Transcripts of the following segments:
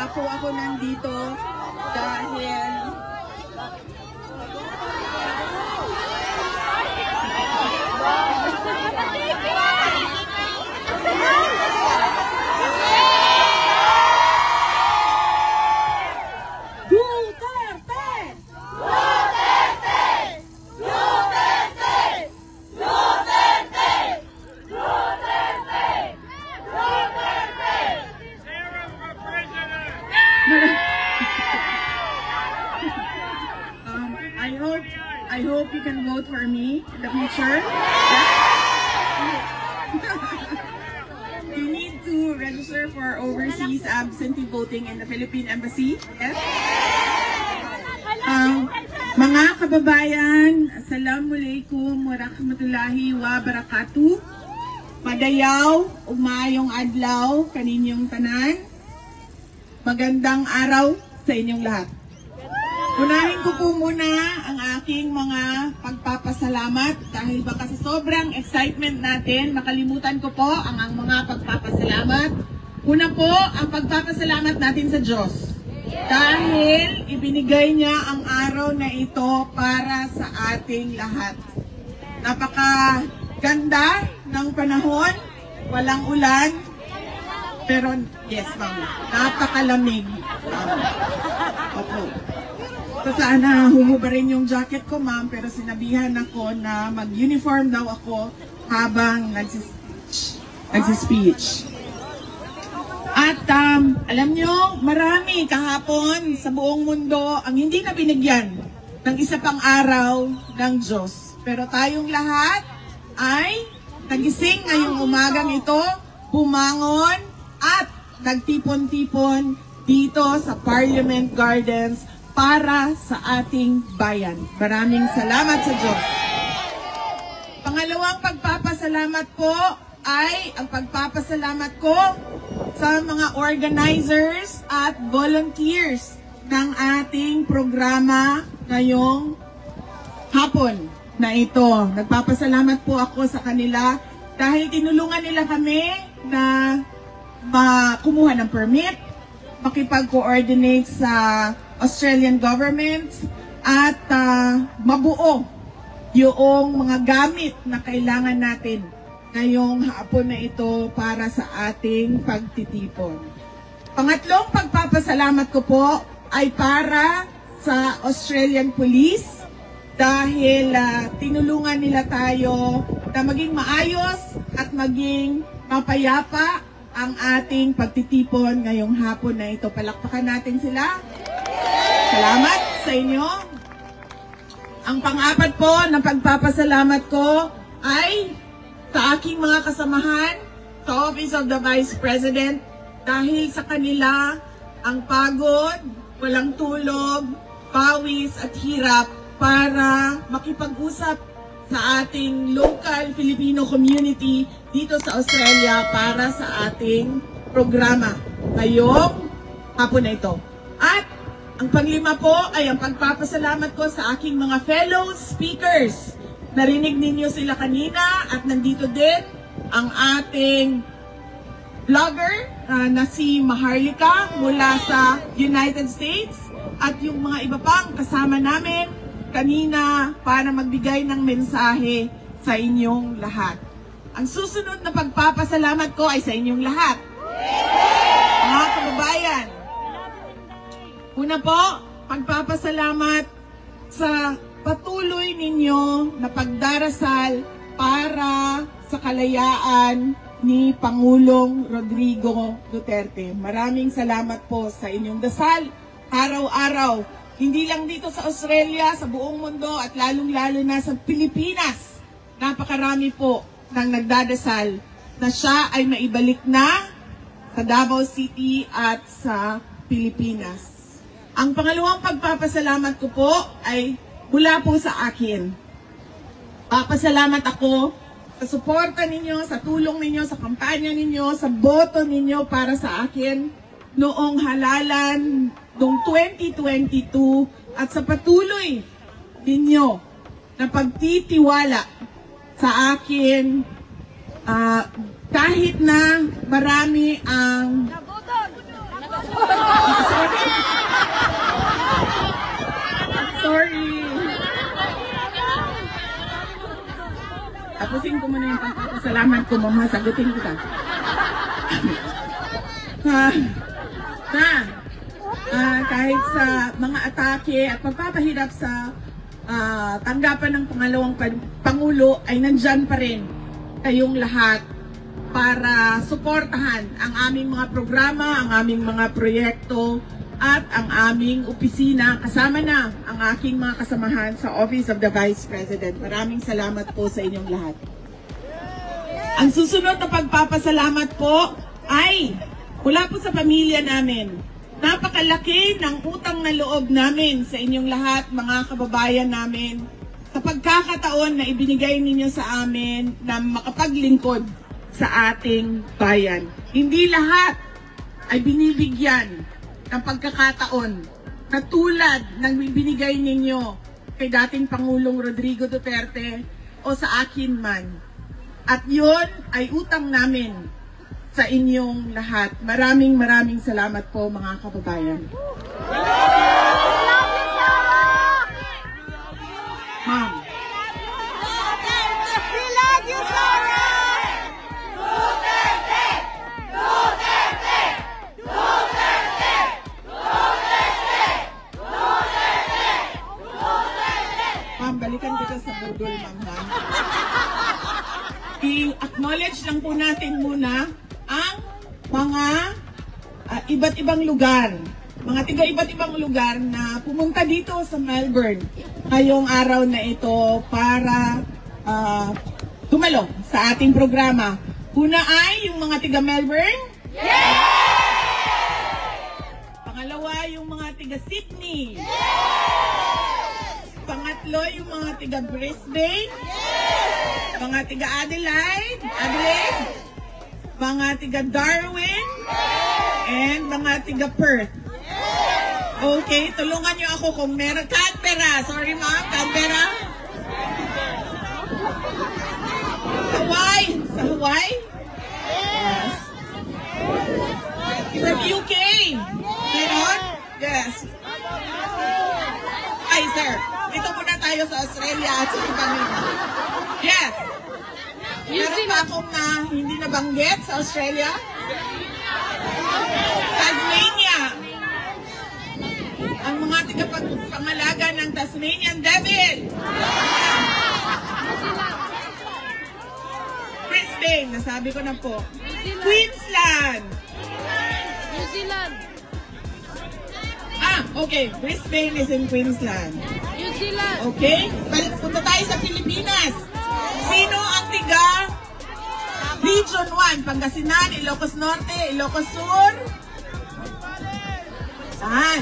Kaya po ako nandito dahil I hope you can vote for me in the future. You need to register for overseas absentee voting in the Philippine Embassy. Yes? Mga kababayan, Assalamualaikum warahmatullahi wabarakatuh. Madayaw, umayong adlaw, kaninyong tanan. Magandang araw sa inyong lahat. Unahin ko po muna ang aking mga pagpapasalamat dahil baka sa sobrang excitement natin, makalimutan ko po ang mga pagpapasalamat. Una po, ang pagpapasalamat natin sa Diyos. Dahil ibinigay niya ang araw na ito para sa ating lahat. Napakaganda ng panahon, walang ulan, pero yes ma'am, napakalamig. Opo. So sana huhubarin yung jacket ko ma'am, pero sinabihan ako na mag-uniform daw ako habang nagsispeech. At alam nyo, marami kahapon sa buong mundo ang hindi na binigyan ng isa pang araw ng Diyos. Pero tayong lahat ay nagising ngayong umagang ito, bumangon at nagtipon-tipon dito sa Parliament Gardens para sa ating bayan. Maraming salamat sa Diyos. Pangalawang pagpapasalamat po ay ang pagpapasalamat ko sa mga organizers at volunteers ng ating programa ngayong hapon na ito. Nagpapasalamat po ako sa kanila dahil tinulungan nila kami na kumuha ng permit, makipag-coordinate sa Australian government at mabuo yung mga gamit na kailangan natin ngayong hapon na ito para sa ating pagtitipon. Pangatlong pagpapasalamat ko po ay para sa Australian Police dahil tinulungan nila tayo na maging maayos at maging mapayapa ang ating pagtitipon ngayong hapon na ito. Palakpakan natin sila. Salamat sa inyo. Ang pang-apat po ng pagpapasalamat ko ay sa aking mga kasamahan sa Office of the Vice President dahil sa kanila ang pagod, walang tulog, pawis at hirap para makipag-usap sa ating local Filipino community dito sa Australia para sa ating programa ngayong hapon na ito. At ang panglima po ay ang pagpapasalamat ko sa aking mga fellow speakers. Narinig ninyo sila kanina at nandito din ang ating vlogger na si Maharlika mula sa United States at yung mga iba pang kasama namin kanina para magbigay ng mensahe sa inyong lahat. Ang susunod na pagpapasalamat ko ay sa inyong lahat. Mga kababayan, una po, pagpapasalamat sa patuloy ninyo na pagdarasal para sa kalayaan ni Pangulong Rodrigo Duterte. Maraming salamat po sa inyong dasal araw-araw. Hindi lang dito sa Australia, sa buong mundo at lalong-lalo na sa Pilipinas. Napakarami po nang nagdadasal na siya ay maibalik na sa Davao City at sa Pilipinas. Ang pangalawang pagpapasalamat ko po ay mula po sa akin. Papasalamat ako sa suporta ninyo, sa tulong ninyo, sa kampanya ninyo, sa boto ninyo para sa akin noong halalan noong 2022 at sa patuloy ninyo na pagtitiwala sa akin kahit na marami ang Sorry. Tapusin ko muna yung pagpapasalamat ko, mama. Sagutin kita. Kahit sa mga atake at pagpapahirap sa tanggapan ng pangalawang Pangulo, ay nandyan pa rin kayong lahat para suportahan ang aming mga programa, ang aming mga proyekto, at ang aming opisina, kasama na ang aking mga kasamahan sa Office of the Vice President. Maraming salamat po sa inyong lahat. Ang susunod na pagpapasalamat po ay mula po sa pamilya namin. Napakalaki ng utang na loob namin sa inyong lahat, mga kababayan namin, sa pagkakataon na ibinigay ninyo sa amin na makapaglingkod sa ating bayan. Hindi lahat ay binibigyan ng pagkakataon na tulad ng binigay ninyo kay dating Pangulong Rodrigo Duterte o sa akin man. At yun ay utang namin sa inyong lahat. Maraming salamat po, mga kababayan. Ma'am. We love you, Sara! Duterte! Duterte! Duterte! Duterte! Duterte! Duterte! Ma'am, balikan kita sa budol, ma'am. I-acknowledge lang po natin muna ang mga iba't ibang lugar, mga tiga iba't ibang lugar na pumunta dito sa Melbourne ngayong araw na ito para tumalo sa ating programa. Una ay yung mga tiga Melbourne. Yes! Pangalawa yung mga tiga Sydney. Yes! Pangatlo yung mga tiga Brisbane. Yes! Mga tiga Adelaide. Mga tiga Darwin, and mga tiga Perth. Okay, tulungan nyo ako kung meron. Canberra, sorry ma'am, Canberra. Hawaii, sa Hawaii? Yes. From UK, meron? Yes. Ay sir, dito muna tayo sa Australia at sa ibang. Yes. Meron pa akong hindi nabanggit sa Australia? Tasmania. Ang mga tagapagpangalaga ng Tasmanian Devil. Brisbane, nasabi ko na po. Queensland. New Zealand. Okay. Brisbane is in Queensland. New Zealand. Okay? Punta tayo sa Pilipinas. Sino ang tiga Region 1? Pangasinan, Ilocos Norte, Ilocos Sur? Saan?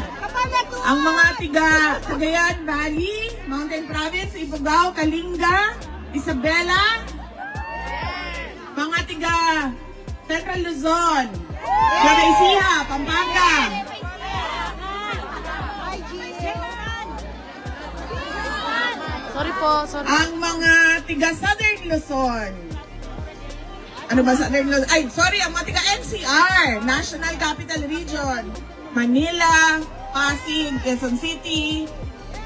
Ang mga tiga Cagayan Valley, Mountain Province, Ifugao, Kalinga, Isabela? Mga tiga Central Luzon, Nueva Ecija, Pampanga? Sorry po, sorry. Ang mga tiga Southern Luzon. Ano ba Southern Luzon? Ay, sorry, ang mga tiga NCR, National Capital Region. Manila, Pasig, Quezon City.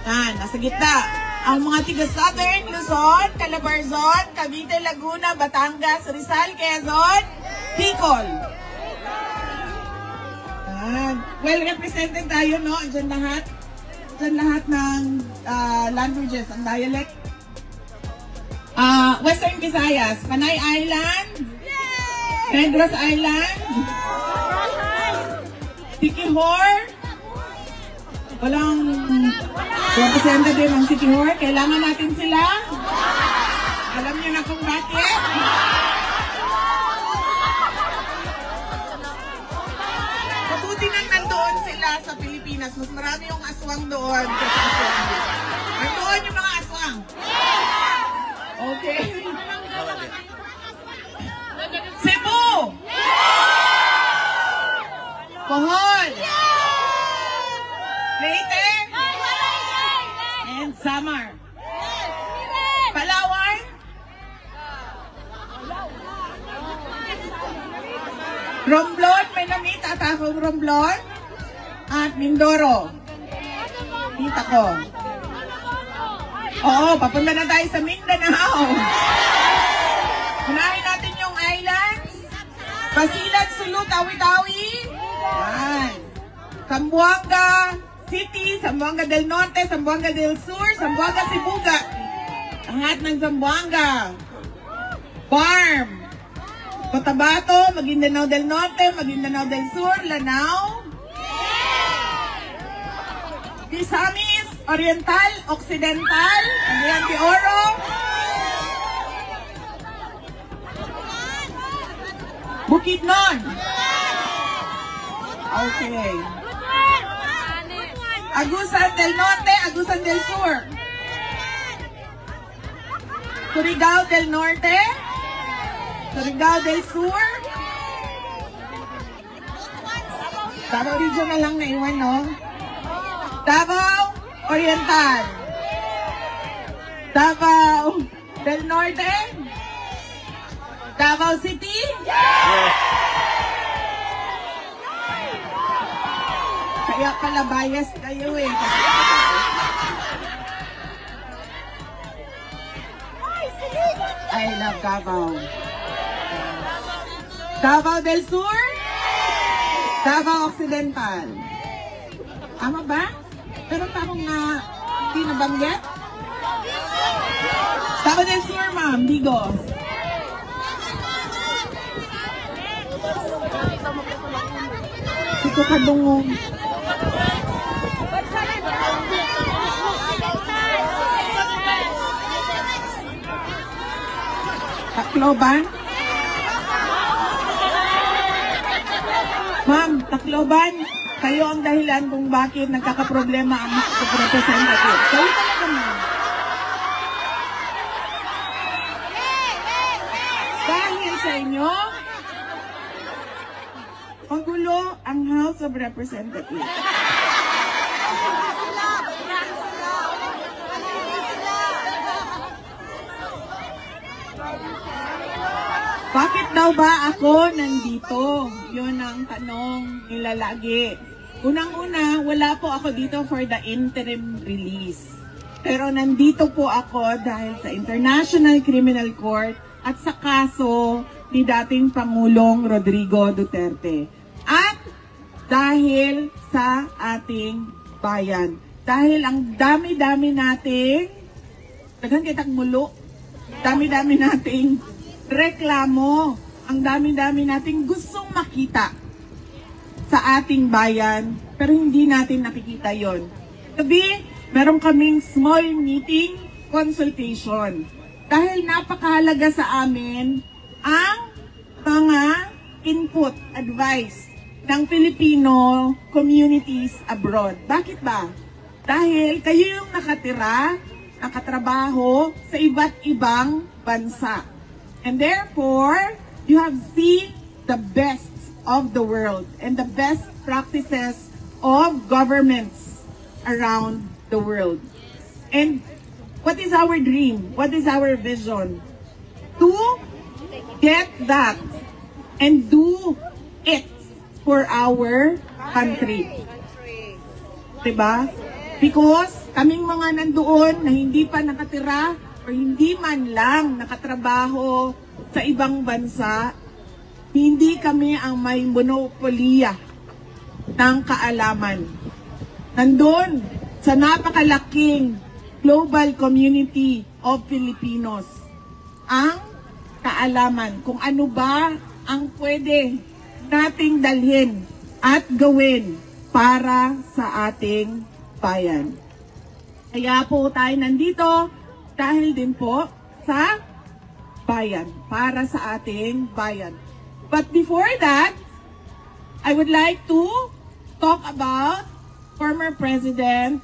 Yan, nasa gitna. Ang mga tiga Southern Luzon, Calabarzon, Cavite, Laguna, Batangas, Rizal, Quezon, Bicol. Yan. Well represented tayo, no? Diyan lahat. Diyan lahat ng languages, ang dialect. Western Visayas, Panay Island, Negros Island, Siquijor, walang representative ng Siquijor, kailangan natin sila. Alam niyo na kung bakit? Mabuti nang nandoon sila sa Pilipinas, mas marami yung aswang doon kaysa aswang. Nandoon yung mga aswang. Okay. Cebu! Bohol! Leyte! And Samar. Palawan? Romblon, may namit at akong Romblon. at Mindoro. Kita ko. Oo, papunta na tayo sa Mindanao. Unahin natin yung islands. Basilan, Sulu, Tawi-Tawi. Yan. Zamboanga City, Zamboanga del Norte, Zamboanga del Sur, Zamboanga Sibuga. Lahat ng Zamboanga. Barm. Cotabato, Maguindanao del Norte, Maguindanao del Sur, Lanao. Misamis, Oriental, Occidental, Cagayan de Oro. Bukidnon. Okay. Agusan del Norte, Agusan del Sur. Surigao del Norte, Surigao del Sur. Davao Region na lang naiwan, no? Davao Oriental. Davao del Norte. Davao City. Kaya pala bias kayo eh. I love Davao. Davao del Sur. Davao Occidental. Tama ba? Pero parang hindi nabanggit. Davao del Sur, ma'am. Bigos. Ito kadungong. Tacloban? Ma'am, Tacloban, kayo ang dahilan kung bakit nagkakaproblema ang representative. Kayo talaga, ma'am. Dahil sa inyo, magulo ang House of Representatives. Bakit daw ba ako nandito? Yun ang tanong nila lagi. Unang-una, wala po ako dito for the interim release. Pero nandito po ako dahil sa International Criminal Court at sa kaso ni dating Pangulong Rodrigo Duterte. At dahil sa ating bayan. Dahil ang dami-dami nating, daghang kitang mulo, dami-dami nating reklamo, ang dami-dami nating gustong makita sa ating bayan, pero hindi natin nakikita yon. Gabi, meron kaming small meeting consultation. Dahil napakahalaga sa amin ang mga input, advice ng Filipino communities abroad. Bakit ba? Dahil kayo yung nakatira, nakatrabaho sa iba't ibang bansa. And therefore, you have seen the best of the world and the best practices of governments around the world. And what is our dream? What is our vision? To get that and do it for our country. Diba? Because kaming mga nandoon na hindi pa nakatira o hindi man lang nakatrabaho sa ibang bansa, hindi kami ang may monopolya ng kaalaman. Nandun sa napakalaking global community of Filipinos ang kaalaman kung ano ba ang pwede nating dalhin at gawin para sa ating bayan. Kaya po tayo nandito dahil din po sa bayan, para sa ating bayan. But before that, I would like to talk about former President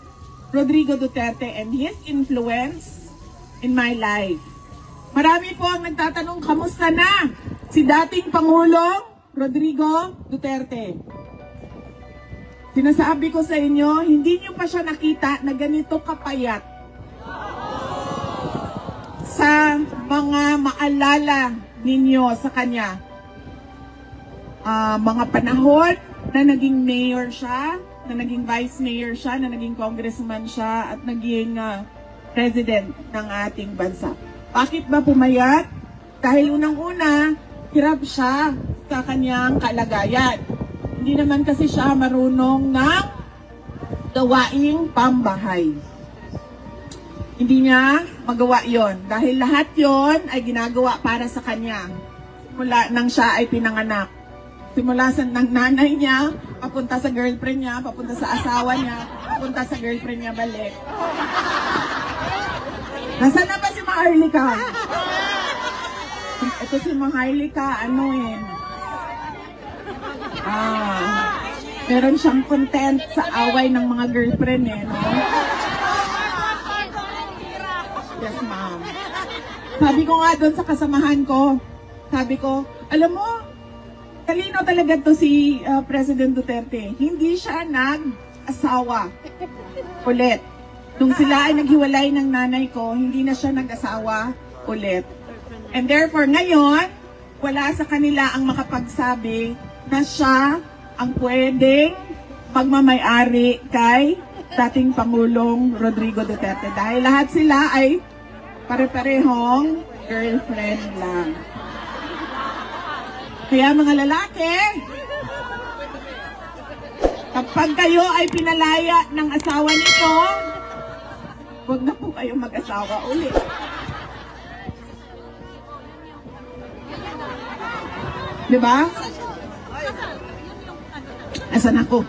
Rodrigo Duterte and his influence in my life. Marami po ang nagtatanong, kamusta na si dating Pangulong Rodrigo Duterte? Sinasabi ko sa inyo, hindi niyo pa siya nakita na ganito kapayat. Sa mga maalala ninyo sa kanya, mga panahon na naging mayor siya, na naging vice mayor siya, na naging congressman siya, at naging president ng ating bansa. Bakit ba pumayat? Dahil unang-una, hirap siya sa kanyang kalagayan. Hindi naman kasi siya marunong ng gawaing pambahay. Hindi niya magawa yon dahil lahat yon ay ginagawa para sa kanya. Simula nang siya ay pinanganak. Simula sa ng nanay niya, papunta sa girlfriend niya, papunta sa asawa niya, papunta sa girlfriend niya balik. Nasaan na ba si Maharlika? Ito si Maharlika, meron siyang content sa away ng mga girlfriend no? Yes, ma'am. Sabi ko nga doon sa kasamahan ko, sabi ko, alam mo, talino talaga to si President Duterte. Hindi siya nag-asawa ulit. Nung sila ay naghiwalay ng nanay ko, hindi na siya nag-asawa ulit. And therefore, ngayon, wala sa kanila ang makapagsabi na siya ang pwedeng magmamay-ari kay dating Pangulong Rodrigo Duterte. Dahil lahat sila ay pare-parehong girlfriend lang. Kaya mga lalaki, kapag kayo ay pinalaya ng asawa nito, huwag na po kayong mag-asawa ulit. Diba? Asan ako?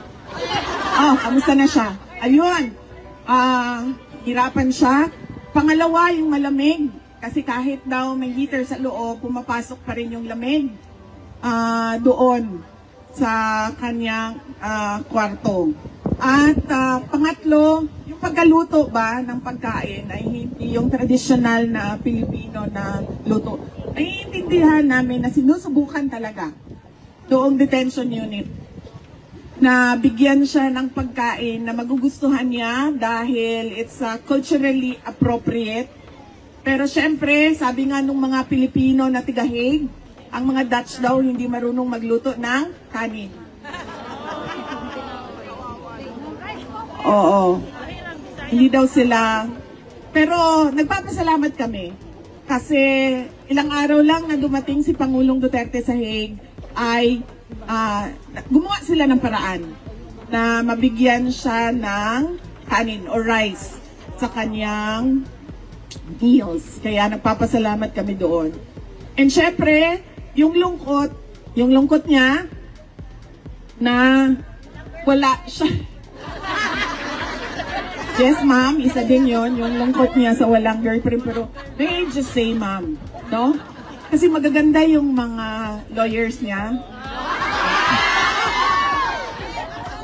Oh, kamusta na siya? Ayun. Hirapan siya. Pangalawa, yung malamig. Kasi kahit daw may heater sa loob, pumapasok pa rin yung lamig doon sa kanyang kwarto. At pangatlo, yung pagkaluto ba ng pagkain ay hindi yung traditional na Pilipino na luto. Ay intindihan namin na sinusubukan talaga doong detention unit na bigyan siya ng pagkain na magugustuhan niya dahil it's culturally appropriate. Pero syempre, sabi nga nung mga Pilipino na tigahig, ang mga Dutch daw hindi marunong magluto ng kanin. Oo. Hindi daw sila. Pero nagpapasalamat kami kasi ilang araw lang na dumating si Pangulong Duterte sa Hague ay gumawa sila ng paraan na mabigyan siya ng kanin or rice sa kanyang meals. Kaya nagpapasalamat kami doon. And syempre, yung lungkot niya na wala siya. Yes, ma'am, isa din yon yung lungkot niya sa walang girlfriend. Pero may I just say, ma'am, no? Kasi magaganda yung mga lawyers niya.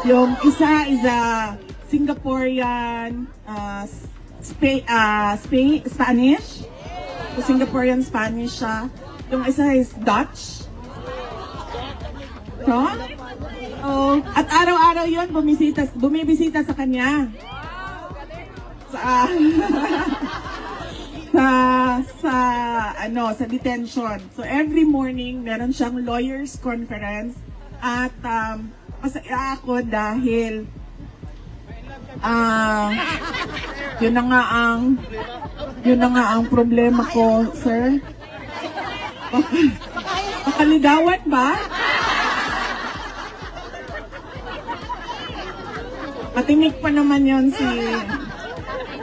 Yung isa is a Singaporean Spanish. So, Singaporean Spanish siya. Yung isa is Dutch. So, at araw-araw yun, bumibisita sa kanya. Sa detention. So, every morning, meron siyang lawyers conference. At, masaya ako dahil yun na nga ang problema ko, sir. Makaligawan ba? Matinik pa naman yon si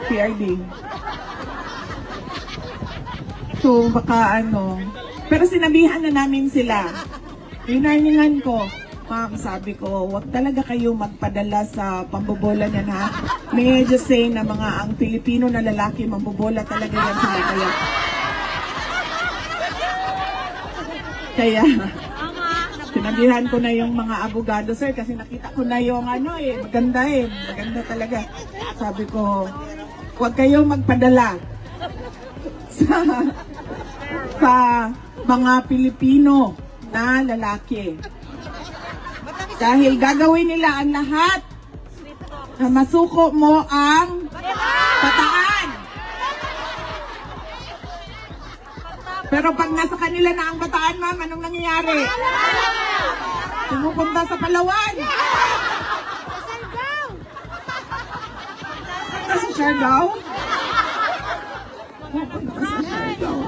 PRD. So, baka pero sinabihan na namin sila. Winarningan ko. Ma'am, sabi ko, wag talaga kayo magpadala sa pambobola niyan, ha? May I just say na ang Pilipino na lalaki, mambobola talaga yan sila. Kaya, sinabihan ko na yung mga abogado, sir, kasi nakita ko na yung maganda maganda talaga. Sabi ko, wag kayo magpadala sa mga Pilipino na lalaki. Dahil gagawin nila ang lahat na masuko mo ang bataan. Pero pag nasa kanila na ang bataan, ma'am, anong nangyayari? Pumupunta sa Palawan. Pupunta sa Siargao? Pupunta sa Siargao.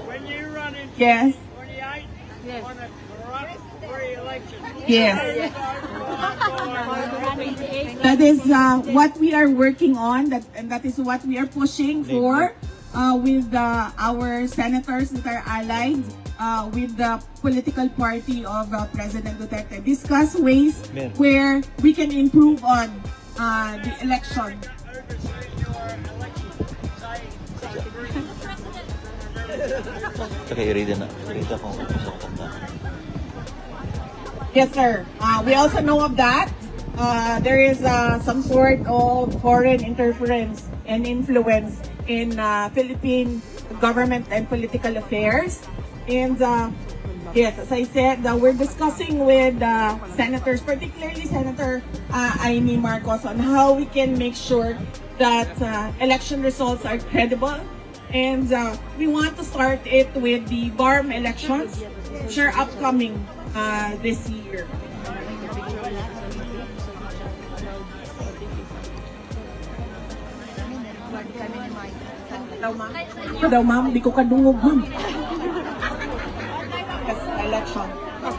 When you run in Yes. 28, you want to run for election. Yes. That is what we are working on, and that is what we are pushing for with our senators that are allied with the political party of President Duterte. Discuss ways where we can improve on the election. Okay, read na. Read ako sa kanta. Yes, sir. We also know of that. There is some sort of foreign interference and influence in Philippine government and political affairs. And yes, as I said, we're discussing with senators, particularly Senator Amy Marcos, on how we can make sure that election results are credible. And we want to start it with the BARM elections, which are upcoming this year. Daw ma'am, di ko kadungog ma'am. Yes, election.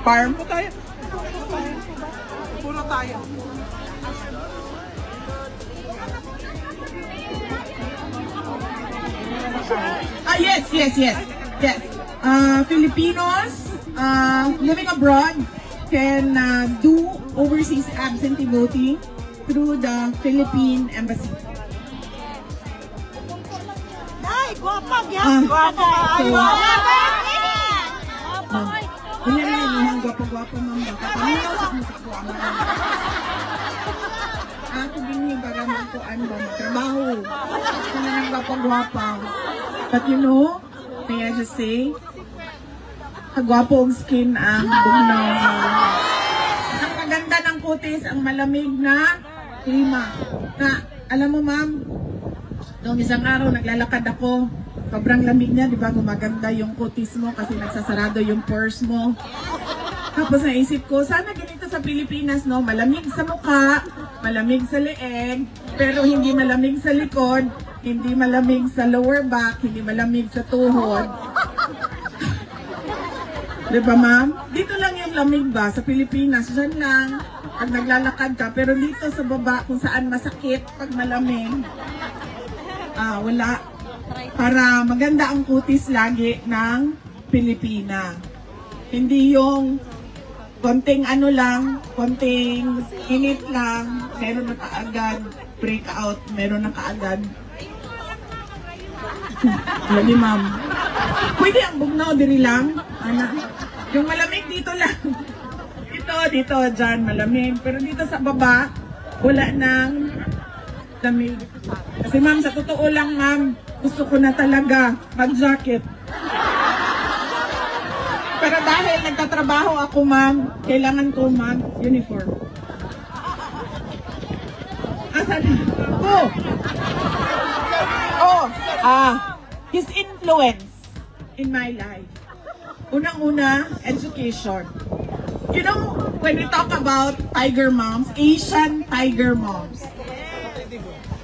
BARM po tayo. Puro tayo. Yes. Filipinos living abroad can do overseas absentee voting through the Philippine Embassy. Gwapo-gwapo ma'am. Ako din para magkuan ba magtrabaho. Ako na nang gwapo-gwapo. But you know, may I just say, kagwapo ang skin ang bugnaw. Ang maganda ng kutis, ang malamig na klima. Na, alam mo ma'am, noong isang araw naglalakad ako, sobrang lamig niya, di ba? Gumaganda yung kutis mo kasi nagsasarado yung pores mo. Tapos naisip ko, sana ganito sa Pilipinas, no? Malamig sa mukha, malamig sa leeg, pero hindi malamig sa likod, hindi malamig sa lower back, hindi malamig sa tuhod. Di ba ma'am? Dito lang yung lamig ba? Sa Pilipinas, dyan lang. Pag naglalakad ka, pero dito sa baba, kung saan masakit pag malamig, wala. Para maganda ang kutis lagi ng Pilipina. Hindi yung konting ano lang, konting init lang, meron na kaagad breakout, meron na kaagad. Lagi ma'am. Pwede ang bugnaw diri lang, anak. Yung malamig dito lang. Dito, dyan malamig. Pero dito sa baba, wala nang lamig. Kasi ma'am, sa totoo lang ma'am, gusto ko na talaga mag-jacket. Pero dahil nagtatrabaho ako ma'am, kailangan ko mag-uniform. Asan? His influence in my life. Unang-una, education. You know, when we talk about tiger moms, Asian tiger moms,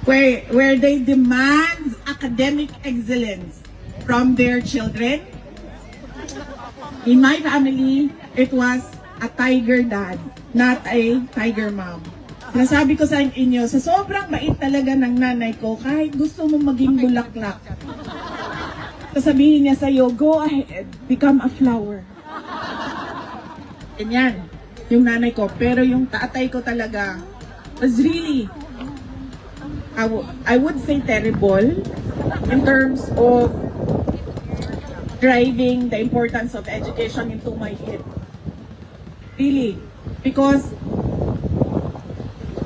where they demand academic excellence from their children. In my family, it was a tiger dad, not a tiger mom. Nasabi ko sa inyo, sa sobrang bait talaga ng nanay ko, kahit gusto mo maging bulaklak, sasabihin niya sa'yo, go ahead, become a flower. Ganyan, yung nanay ko. Pero yung tatay ko talaga was really, I would say terrible in terms of driving the importance of education into my head. Really. Because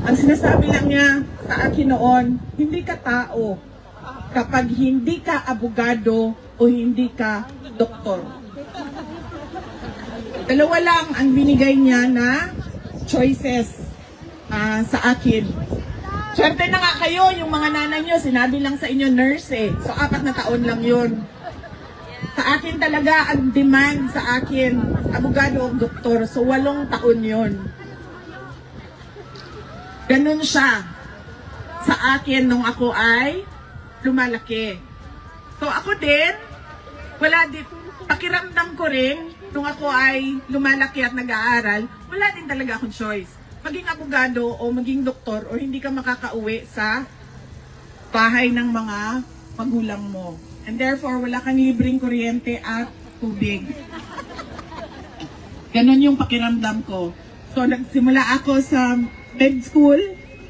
ang sinasabi lang niya sa akin noon, hindi ka tao kapag hindi ka abogado o hindi ka doktor. Dalawa lang ang binigay niya na choices sa akin. Swerte na nga kayo, yung mga nanay nyo, sinabi lang sa inyo nurse eh. So 4 na taon lang yun. Sa akin talaga, ang demand sa akin, abogado o doktor. So, 8 taon yun. Ganun siya sa akin nung ako ay lumalaki. So, ako din, wala din, pakiramdam ko rin, nung ako ay lumalaki at nag-aaral, wala din talaga akong choice. Maging abogado o maging doktor o hindi ka makakauwi sa bahay ng mga magulang mo. And therefore, wala kang libreng kuryente at tubig. Ganon yung pakiramdam ko. So, nagsimula ako sa med school,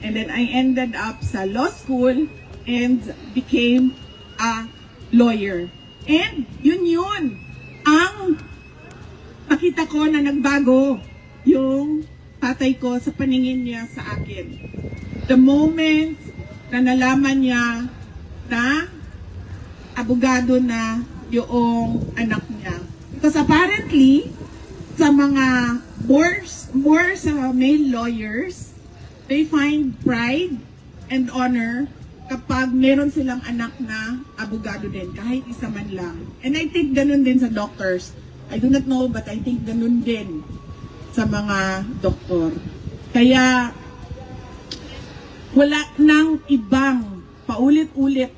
and then I ended up sa law school and became a lawyer. And yun. Ang nakita ko na nagbago yung tatay ko sa paningin niya sa akin. The moment na nalaman niya na abogado na yung anak niya. Because apparently, sa mga more sa male lawyers, they find pride and honor kapag meron silang anak na abogado din, kahit isa man lang. And I think ganun din sa doctors. I do not know, but I think ganun din sa mga doktor. Kaya, wala nang ibang paulit-ulit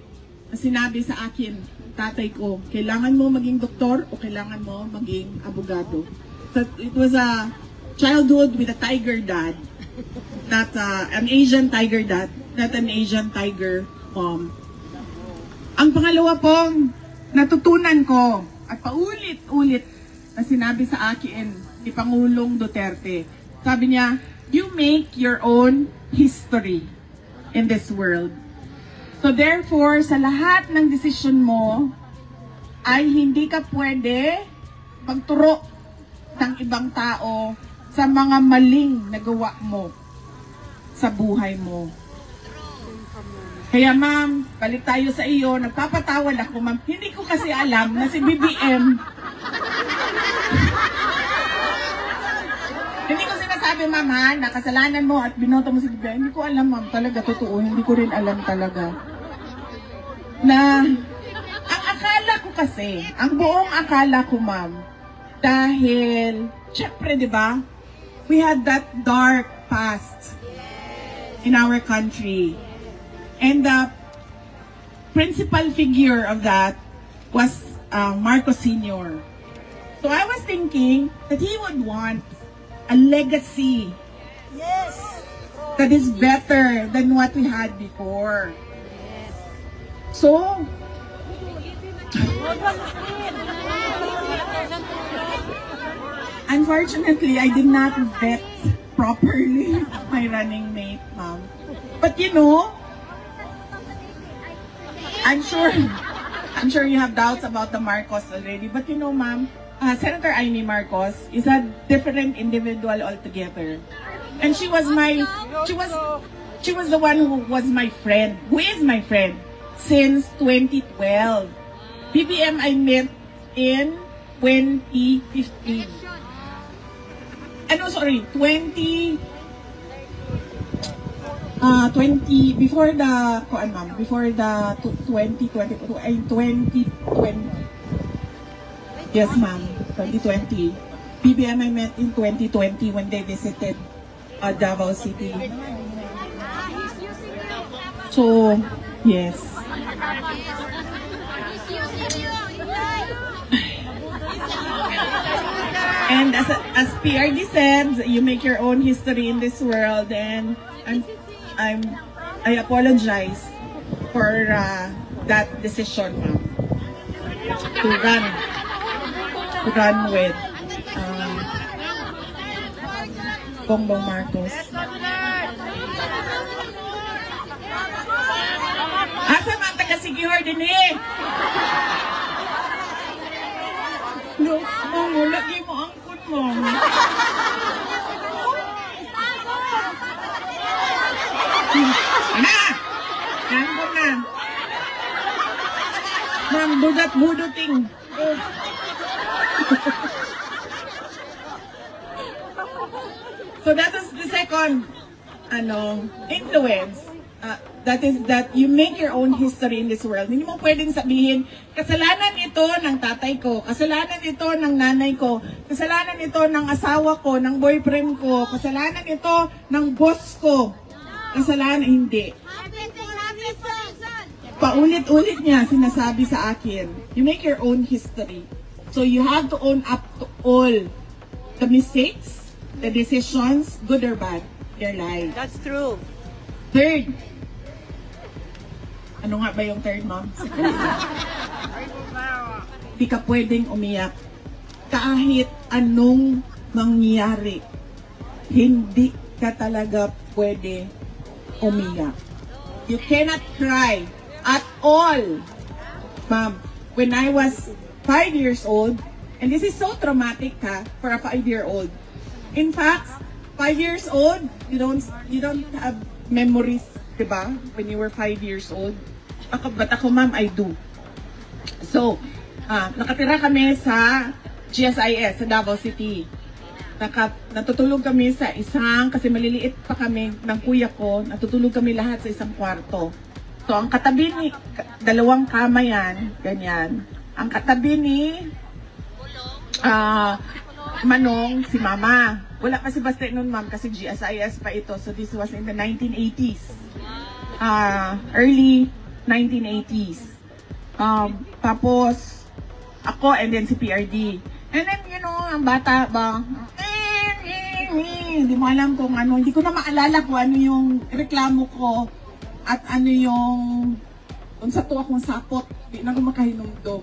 na sinabi sa akin, tatay ko, kailangan mo maging doktor o kailangan mo maging abogado. So, it was a childhood with a tiger dad. Not an Asian tiger dad, not an Asian tiger mom. Ang pangalawa pong natutunan ko at paulit-ulit na sinabi sa akin ni Pangulong Duterte, sabi niya, you make your own history in this world. So therefore, sa lahat ng desisyon mo, ay hindi ka pwede magturo ng ibang tao sa mga maling nagawa mo sa buhay mo. Kaya ma'am, balik tayo sa iyo. Nagpapatawad ako ma'am. Hindi ko kasi alam na si BBM. Hindi ko sinasabi ma'am ha, na kasalanan mo at binoto mo si BBM. Hindi ko alam ma'am, talaga totoo. Hindi ko rin alam talaga. Na, ang akala ko kasi, ang buong akala ko ma'am, dahil, syempre di ba, we had that dark past in our country. And the principal figure of that was Marcos Sr. So I was thinking that he would want a legacy that is better than what we had before. So, unfortunately, I did not vet properly my running mate, ma'am. But you know, I'm sure you have doubts about the Marcos already. But you know, ma'am, Senator Amy Marcos is a different individual altogether. And she was the one who was my friend, who is my friend since 2012. BBM I met in 2015. Sorry, 20, before the 2020, yes ma'am, 2020. BBM I met in 2020 when they visited Davao City. So, yes. And as PRD said, you make your own history in this world, and I apologize for that decision, ma'am, to run with Bongbong Marcos. Asa man taga-Siquijor din eh? No, mamo, lagi mo ang kun mo. Ana! Nangkong na. Ma'am, budat-buduting. So that was the second influence. that you make your own history in this world. Hindi mo pwedeng sabihin, kasalanan ito ng tatay ko, kasalanan ito ng nanay ko, kasalanan ito ng asawa ko, ng boyfriend ko, kasalanan ito ng boss ko. Kasalanan, hindi. Paulit-ulit niya sinasabi sa akin, you make your own history. So you have to own up to all the mistakes, the decisions, good or bad, your life. That's true. Third, ano nga ba yung third, ma'am? Di ka pwedeng umiyak. Kahit anong mangyari, hindi ka talaga pwede umiyak. You cannot cry at all. Ma'am, when I was 5 years old, and this is so traumatic for a 5-year-old. In fact, 5 years old, you don't have memories, diba? When you were 5 years old. But ako, ma'am, I do. So, nakatira kami sa GSIS, sa Davao City. Natutulog kami sa kasi maliliit pa kami ng kuya ko, natutulog kami lahat sa isang kwarto. So, ang katabi ni, dalawang kama yan, ganyan. Ang katabi ni Manong, si Mama. Wala kasi basta noon, ma'am, kasi GSIS pa ito. So, this was in the 1980s. Early 1980s. Tapos, ako and then si PRD. And then, you know, ang bata ba, hindi mo alam kung ano, hindi ko na maalala kung ano yung reklamo ko at ano yung, kung sa to akong sapot, hindi na ko makahinumdum.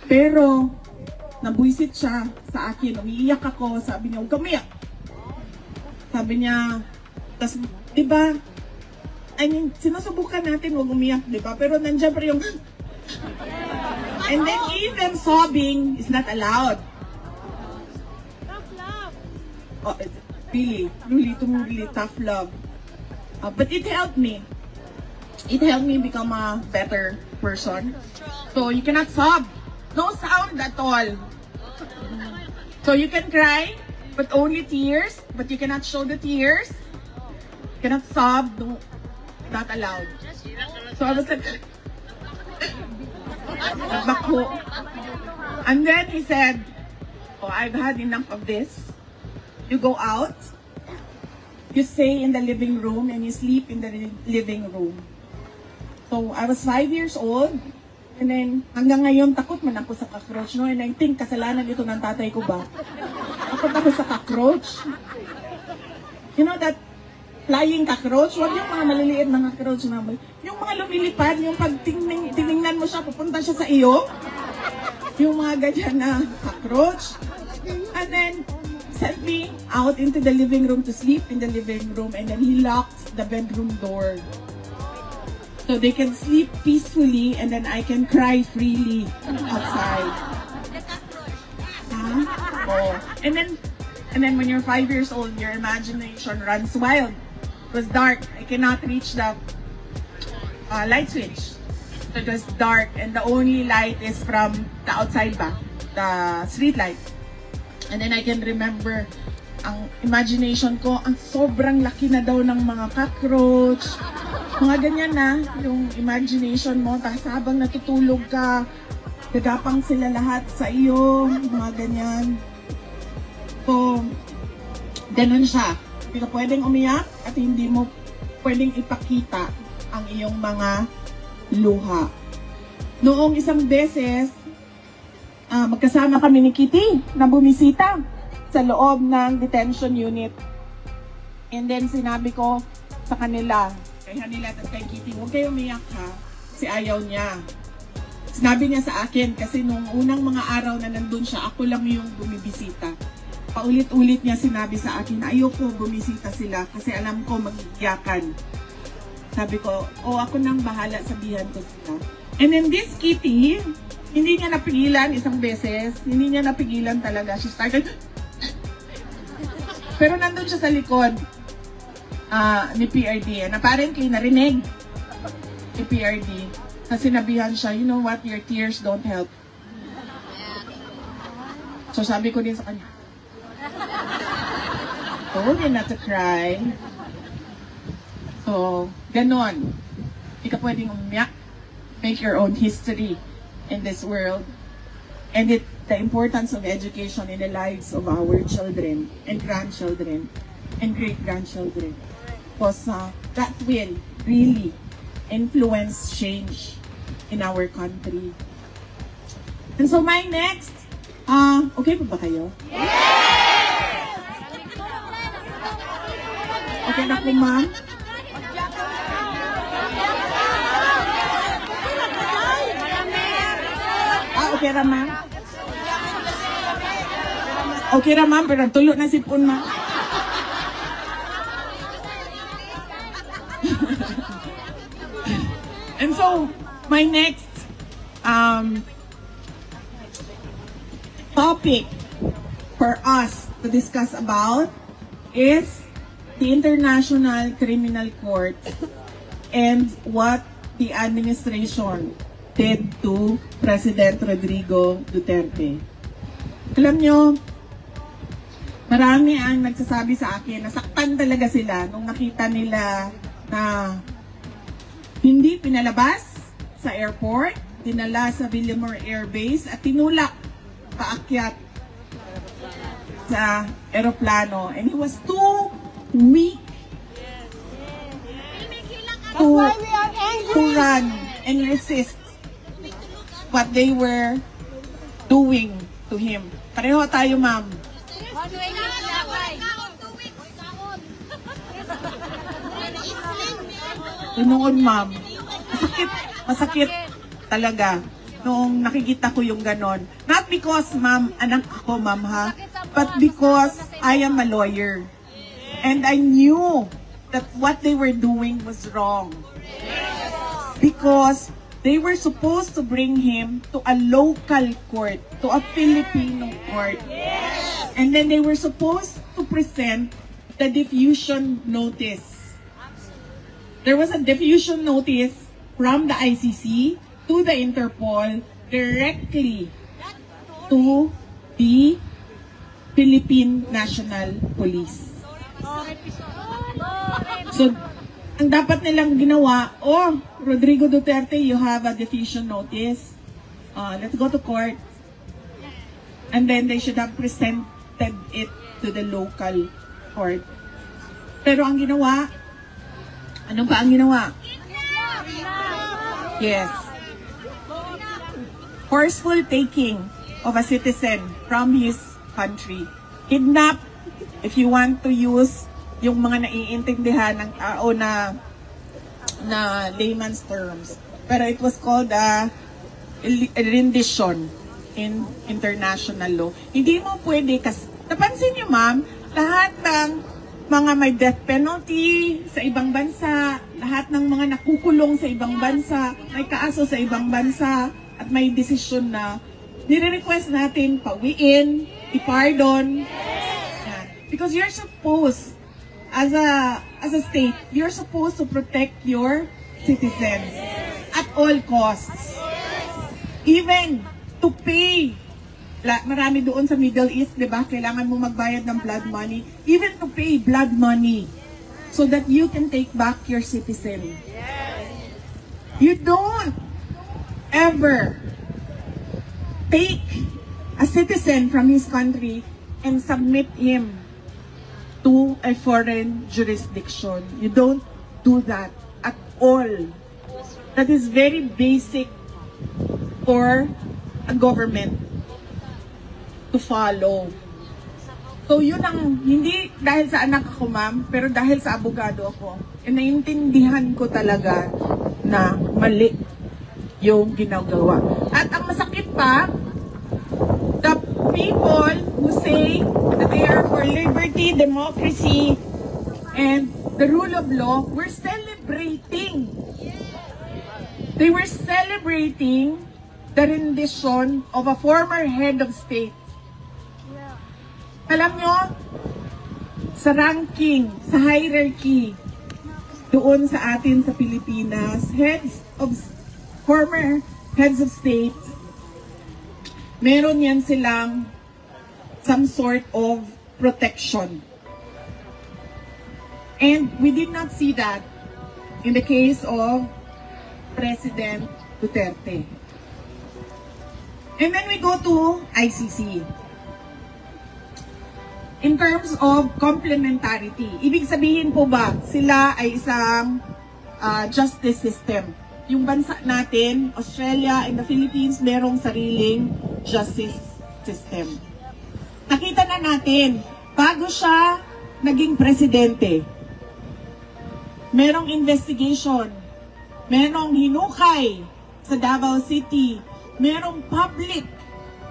Pero, nabuisit siya sa akin, umiiyak ako, sabi niya, huwag ka umiyak. Sabi niya, tas, diba, I mean, sinusubukan natin huwag umiyak, diba? Pero nandiyan pa yung, and then even sobbing is not allowed. Tough love. Oh, really tough love. But it helped me. It helped me become a better person. So you cannot sob. No sound at all. So you can cry, but only tears. But you cannot show the tears. You cannot sob. No, not allowed. So I was like, bako. And then he said, oh, I've had enough of this. You go out, you stay in the living room, and you sleep in the living room. So I was 5 years old, and then hanggang ngayon takot man ako sa cockroach, no? And I think kasalanan ito ng tatay ko ba? Takot ako sa cockroach. You know that flying cockroach? Huwag yung mga maliliit na cockroach na yung mga lumilipad, yung pag tiningnan mo siya, pupunta siya sa iyo. Yung mga ganyan na cockroach. And then, sent me out into the living room to sleep in the living room, and then he locked the bedroom door. So they can sleep peacefully, and then I can cry freely outside. Huh? Oh. And then when you're 5 years old, your imagination runs wild. It was dark. I cannot reach the light switch. So it was dark, and the only light is from the outside ba, the street light. And then I can remember, ang imagination ko, ang sobrang laki na daw ng mga cockroach. Mga ganyan na, yung imagination mo, tapos habang natutulog ka, gagapang sila lahat sa iyo, mga ganyan. So, ganun siya. Hindi ka pwedeng umiyak at hindi mo pwedeng ipakita ang iyong mga luha. Noong isang beses, magkasama kami ni Kitty na bumisita sa loob ng detention unit. And then sinabi ko sa kanila, kay Hanila at kay Kitty, huwag kayo umiyak ha, kasi ayaw niya. Sinabi niya sa akin kasi nung unang mga araw na nandun siya, ako lang yung bumibisita. Paulit-ulit niya sinabi sa akin, ayoko bumisita sila kasi alam ko mag-iyakan. Sabi ko, ako nang bahala, sabihan ko sila. And then this Kitty, hindi niya napigilan isang beses, hindi niya napigilan talaga. She started, pero nandun siya sa likod ni PRD. And apparently, narinig ni PRD na sinabihan siya, you know what, your tears don't help. So sabi ko din sa kanya, told you not to cry. So, ganon. Hindi ka pwedeng umiyak. Make your own history in this world. And the importance of education in the lives of our children and grandchildren and great-grandchildren. Because that will really influence change in our country. And so my next, okay pa ba kayo? Okay na po, ma'am? Okay ra, ma'am? Okay ra, ma'am, pero tulo na sipon, ma'am. And so, my next topic for us to discuss about is the International Criminal Court and what the administration did to President Rodrigo Duterte. Alam nyo, marami ang nagsasabi sa akin, nasaktan talaga sila nung nakita nila na hindi pinalabas sa airport, dinala sa Villamor Air Base at tinulak paakyat sa aeroplano. And he was too weak to run and resist what they were doing to him. Pareho tayo, ma'am. Noon, ma'am. Masakit talaga noong nakikita ko yung ganon. Not because, ma'am, anak ako, ma'am, ha? But because I am a lawyer. And I knew that what they were doing was wrong. Because they were supposed to bring him to a local court, to a Filipino court. And then they were supposed to present the diffusion notice. There was a diffusion notice from the ICC to the Interpol directly to the Philippine National Police. So, ang dapat nilang ginawa, Rodrigo Duterte, you have a diffusion notice. Let's go to court. And then they should have presented it to the local court. Pero ang ginawa, ano ba ang ginawa? Yes. Forceful taking of a citizen from his country. Kidnap, if you want to use yung mga naiintindihan ng tao na layman's terms. Pero it was called a rendition in international law. Hindi mo pwede, kasi napansin niyo, ma'am, lahat ng mga may death penalty sa ibang bansa, lahat ng mga nakukulong sa ibang bansa, may kaaso sa ibang bansa, at may desisyon na nire-request natin pawiin, ipardon. Yeah. Because you're supposed, as a state, you're supposed to protect your citizens at all costs. Even to pay. Marami doon sa Middle East, di ba? Kailangan mo magbayad ng blood money. Even to pay blood money so that you can take back your citizen. You don't ever take a citizen from his country and submit him to a foreign jurisdiction. You don't do that at all. That is very basic for a government to follow. So yun ang, hindi dahil sa anak ako, ma'am, pero dahil sa abogado ako. E naiintindihan ko talaga na mali yung ginagawa. At ang masakit pa, the people who say that they are for liberty, democracy, and the rule of law were celebrating. They were celebrating the rendition of a former head of state. Alam nyo, sa ranking, sa hierarchy, doon sa atin sa Pilipinas, former heads of state, meron yan silang some sort of protection. And we did not see that in the case of President Duterte. And then we go to ICC. In terms of complementarity, ibig sabihin po ba sila ay isang justice system? Yung bansa natin, Australia and the Philippines, merong sariling justice system. Nakita na natin, bago siya naging presidente, merong investigation, merong hinukay sa Davao City, merong public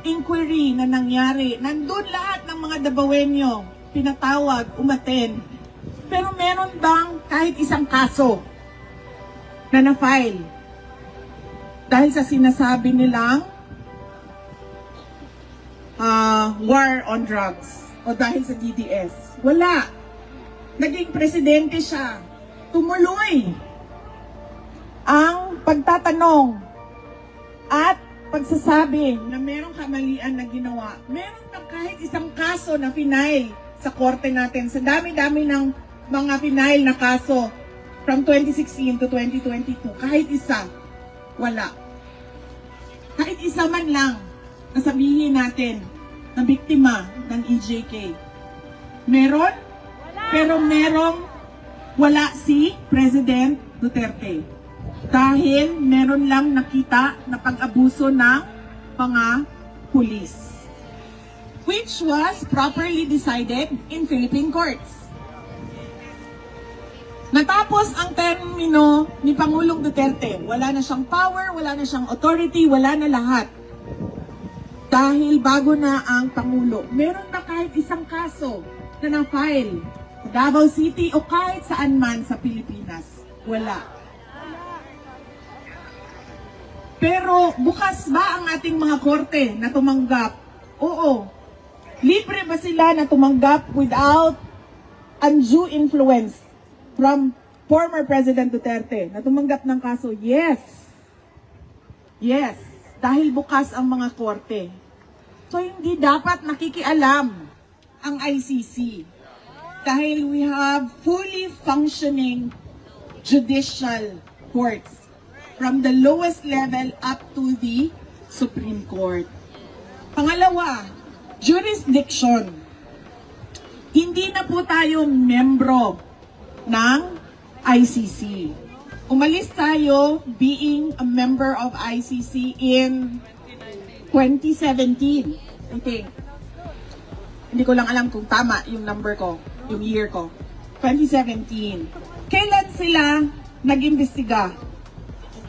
inquiry na nangyari. Nandun lahat ng mga Davaoenyo, pinatawag, umaten. Pero meron bang kahit isang kaso na na-file dahil sa sinasabi nilang war on drugs o dahil sa DDS? Wala. Naging presidente siya. Tumuloy ang pagtatanong at pagsasabi na merong kamalian na ginawa. Meron na kahit isang kaso na final sa korte natin. Sa dami-dami ng mga final na kaso from 2016 to 2022. Kahit isa, wala. Kahit isa man lang na sabihin natin na biktima ng EJK. Meron? Pero merong wala si President Duterte. Dahil meron lang nakita na pag-abuso ng mga pulis, which was properly decided in Philippine courts. Natapos ang termino ni Pangulong Duterte. Wala na siyang power, wala na siyang authority, wala na lahat. Dahil bago na ang Pangulo, meron na kahit isang kaso na na-file sa Davao City o kahit saan man sa Pilipinas. Wala. Pero bukas ba ang ating mga korte na tumanggap? Oo. Libre ba sila na tumanggap without undue influence from former President Duterte na tumanggap ng kaso? Yes. Yes. Dahil bukas ang mga korte. So hindi dapat nakikialam ang ICC. Dahil we have fully functioning judicial courts. From the lowest level up to the Supreme Court. Pangalawa, jurisdiction. Hindi na po tayo membro ng ICC. Umalis tayo being a member of ICC in 2017, I think. Hindi ko lang alam kung tama yung number ko, yung year ko. 2017. Kailan sila nag-imbestiga?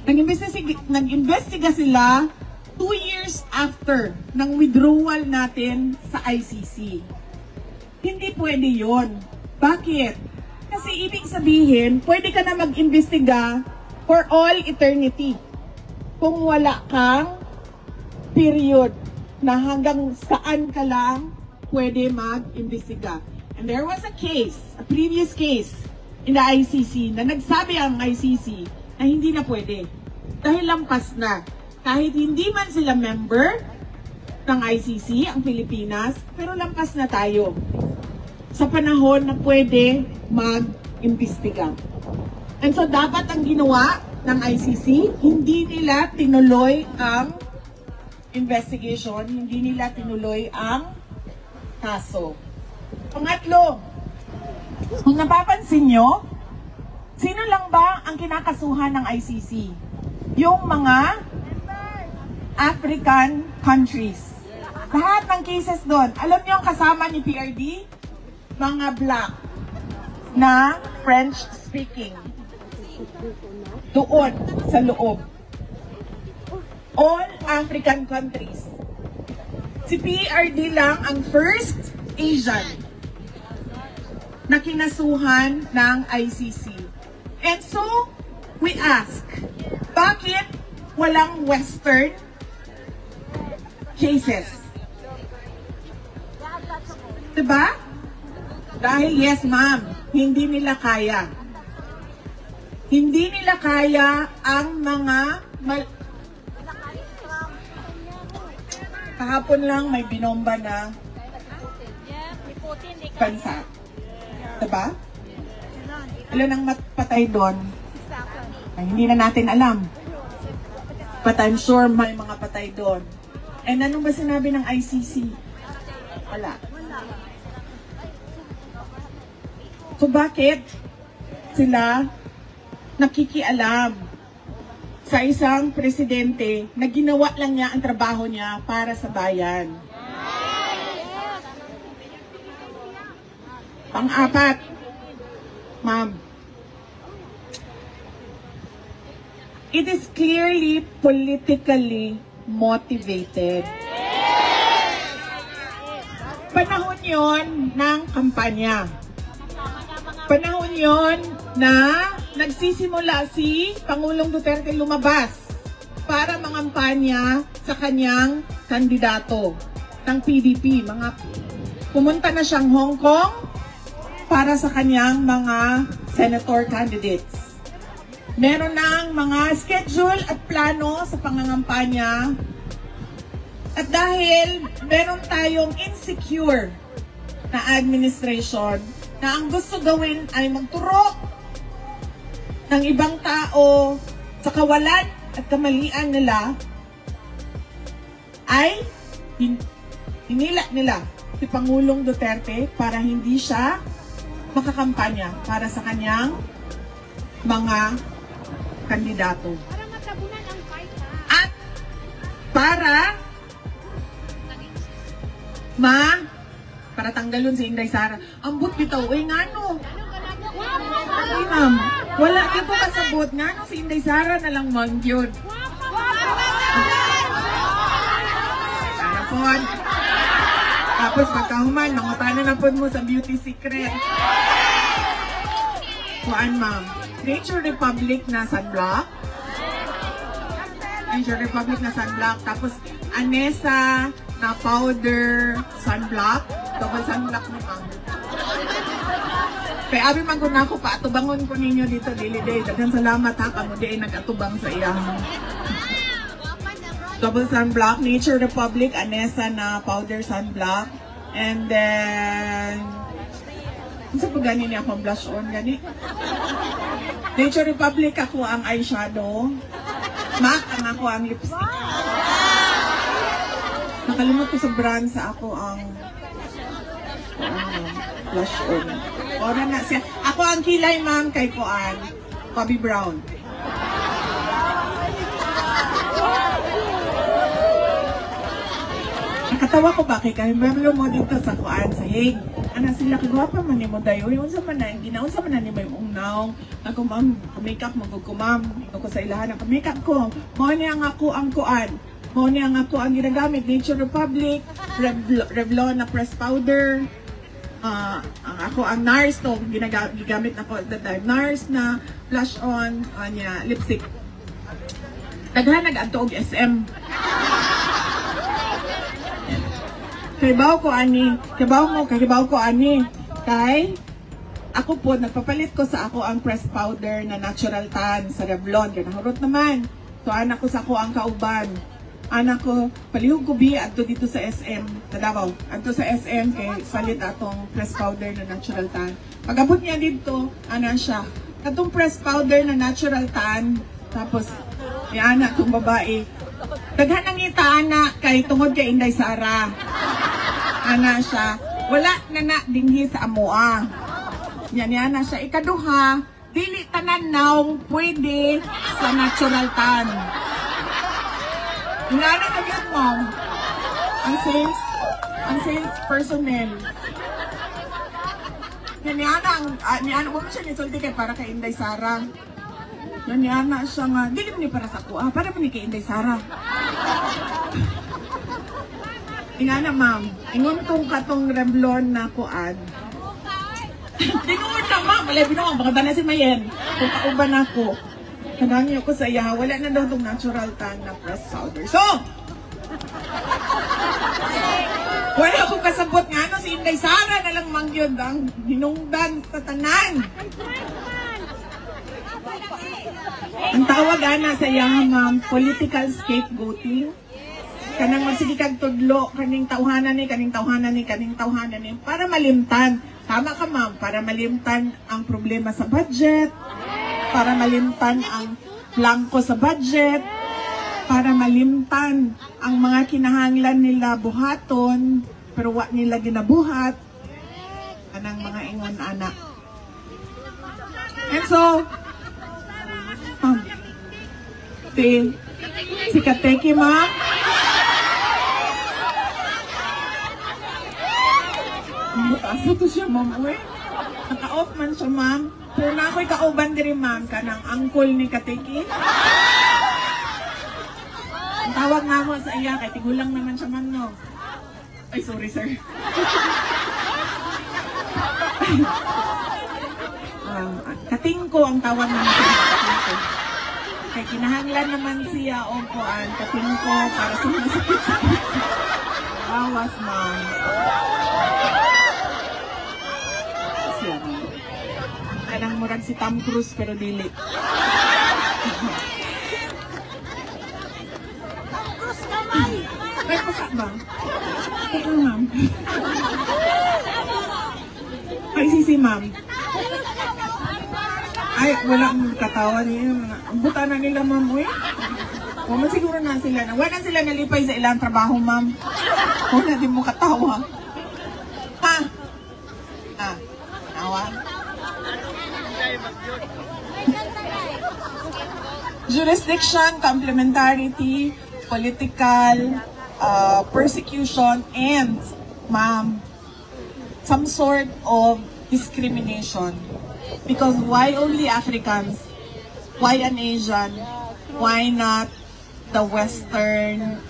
Nag-imbestiga sila 2 years after ng withdrawal natin sa ICC. Hindi pwede yon. Bakit? Kasi ibig sabihin, pwede ka na mag-imbestiga for all eternity. Kung wala kang period na hanggang saan ka lang pwede mag-imbestiga. And there was a case, a previous case in the ICC na nagsabi ang ICC na hindi na pwede. Dahil lampas na. Kahit hindi man sila member ng ICC, ang Pilipinas, pero lampas na tayo sa panahon na pwede mag-imbestiga. And so dapat ang ginawa ng ICC, hindi nila tinuloy ang investigation, hindi nila tinuloy ang kaso. Pangatlo, kung napapansin nyo, sino lang ba ang kinakasuhan ng ICC? Yung mga African countries. Lahat ng cases doon. Alam niyo ang kasama ni PRD? Mga black na French-speaking. Doon, sa loob. All African countries. Si PRD lang ang first Asian na kinasuhan ng ICC. And so, we ask, bakit walang Western cases? Diba? Dahil yes ma'am, hindi nila kaya. Hindi nila kaya ang mga kahapon lang may binomba na bansa. Diba? Ilan ang patay doon? Hindi na natin alam. But I'm sure may mga patay doon. And ano ba sinabi ng ICC? Wala. So bakit sila nakikialam sa isang presidente na ginawa lang niya ang trabaho niya para sa bayan? Pang-apat, ma'am, it is clearly politically motivated. Panahon yon ng kampanya. Panahon yon na nagsisimula si Pangulong Duterte lumabas para mangampanya sa kanyang kandidato ng PDP. Pumunta na siyang Hong Kong para sa kanyang mga senator candidates. Meron ng mga schedule at plano sa pangangampanya. At dahil meron tayong insecure na administration na ang gusto gawin ay magturo ng ibang tao sa kawalan at kamalian nila, ay hinila nila si Pangulong Duterte para hindi siya makakampanya para sa kanyang mga kandidato. At para tanggalon si Inday Sara. Ambot bitaw, uy nga no. Uy ma'am, wala dito kasabot nga no, si Inday Sara na lang man yun. Sana po. Tapos pagkahuman, nangutanan na po mo sa beauty secret. Kuan ma'am, Nature Republic na sunblock. Nature Republic na sunblock. Tapos Anessa na powder sunblock. Double sunblock ni ma'am. Kaya abi man kung ako pa, atubangon ko ninyo dito, Lily Day. Daghang salamat ha, kamo di ay nag-atubang sa iya. Double sunblock, Nature Republic, Anessa na powder sunblock. And then, ano sa pag gani niya akong blush on, gani? Nature Republic, ako ang eyeshadow. MAC, ang ako ang lipstick. Nakalimot ko sa brand sa ako ang blush on. Ora na siya. Ako ang kilay, ma'am, kay Kuan. Bobby Brown. Nakatawa ko ba kay Mablo mo dito sa Kuan, sa Hague. Ana sila, kagwapa man ni mo dayo. Yung sa manan, ginaunsa man ni mo yung ungnaw. Ako, ma'am, make-up mo ko, ma'am. Ako sa ilahan, ako make-up ko. Mo niya nga ako ang Kuan. Mo niya nga ako ang ginagamit. Nature Republic, Revlon na press powder. Ako ang NARS to, gigamit na po at the time. NARS na blush on, niya, lipstick. Daghan nag-adto og SM. Kaybaw ko ani, kaybaw ko ani. Kay ako po nagpapalit ko sa ako ang press powder na natural tan sa Revlon. Kaya nahurot naman. So anak ko sa ako ang kauban. Anak ko, palihog ko biya ato dito sa SM, sa Davao. Ato sa SM, kay salit atong press powder na natural tan. Pag-abot niya dito, ana siya. Atong press powder na natural tan, tapos, yan anak itong babae. Daghan ang ngita, anak, kay tungod kay Inday Sara. Ana siya. Wala na dinhi sa amoa. Yan na siya. Ikaduha, dili tanan naong pwede sa natural tan. Ngana ka yun, ma'am. Ang sales personnel. Niana mo siya nisulti kay para kay Inday Sara. Niana siya nga, hindi naman para sa kuha, para man ni kay Inday Sara. Ingana, ma'am, inguntong katong Revlon na kuan. Dinungan na, ma'am. Wala binungan, baka ba na si Mayen? Kung kauban ako. Kanangin ako sa iya, wala na daw itong natural tan na press powder. So, wala akong kasabot nga no, si Inday Sara na lang mangyod ang hinungdan sa tanan. Ang tawag ana sa iya, ma'am, political scapegoating. Kanang magsigikag tudlo, kaning tawhanan ni, para malimtan. Tama ka, ma'am, para malimtan ang problema sa budget, para malimtan ang plangko sa budget para malimtan ang mga kinahanglan nila buhaton pero wa nila ginabuhat anang mga ingon anak. And so si Kateki ma'am asa to siya ma'am naka-off man siya ma'am pero na ako'y kauban diri ma'am kanang angkol ni Kateki. Ang tawag nga mo sa iya kay tigulang naman siya ma'am no. Ay sorry sir. Katingko ang tawag naman sa katingko. Kay kinahanglan naman siya o kuan katingko para sa mga sakit-sakit. Awas ma'am. Siya ma'am. Kanang murag si Tom Cruise pero dili. May pasa ba? Oo ma'am. Ay sisi ma'am. Ay, wala akong katawa niya. Buta na nila, ma'am, Wala siguro na sila na. Wala sila nalipay sa ilang trabaho, ma'am. Wala din mo katawa. Ha? Ha? Tawa? Jurisdiction, complementarity, political, persecution, and, ma'am, some sort of discrimination. Because why only Africans? Why an Asian? Why not the Western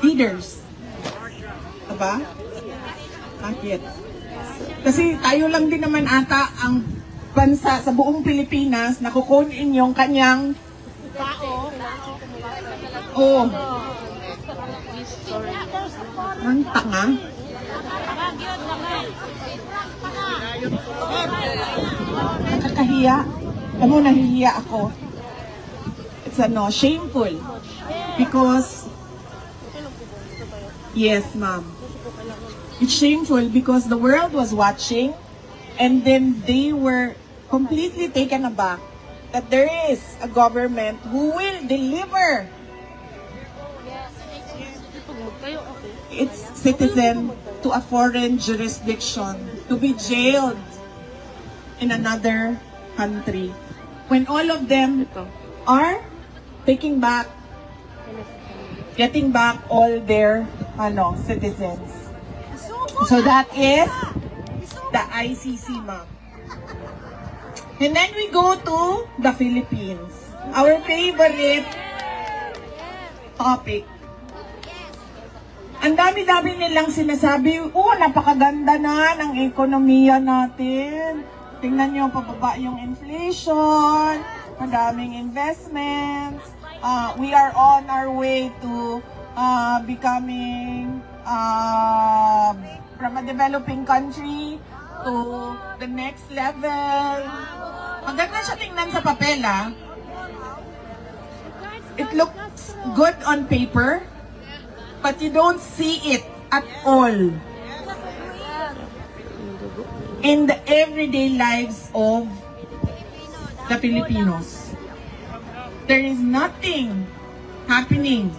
leaders? Diba? Bakit? Kasi tayo lang din naman ata ang bansa sa buong Pilipinas na kukunin yung kanyang ang tanga. Nakakahiya. Alam mo, nahihiya ako. It's shameful. Because, yes, ma'am. It's shameful because the world was watching and then they were completely taken aback that there is a government who will deliver its citizen to a foreign jurisdiction to be jailed in another country when all of them are getting back all their citizens. So that is the ICC, ma'am. And then we go to the Philippines, our favorite topic. Ang dami-dami nilang sinasabi, napakaganda na ng ekonomiya natin. Tingnan nyo, pababa yung inflation, madaming investments. We are on our way to becoming from a developing country to the next level. Maganda siya tingnan sa papel, It looks good on paper, but you don't see it at all in the everyday lives of the Filipinos. There is nothing happening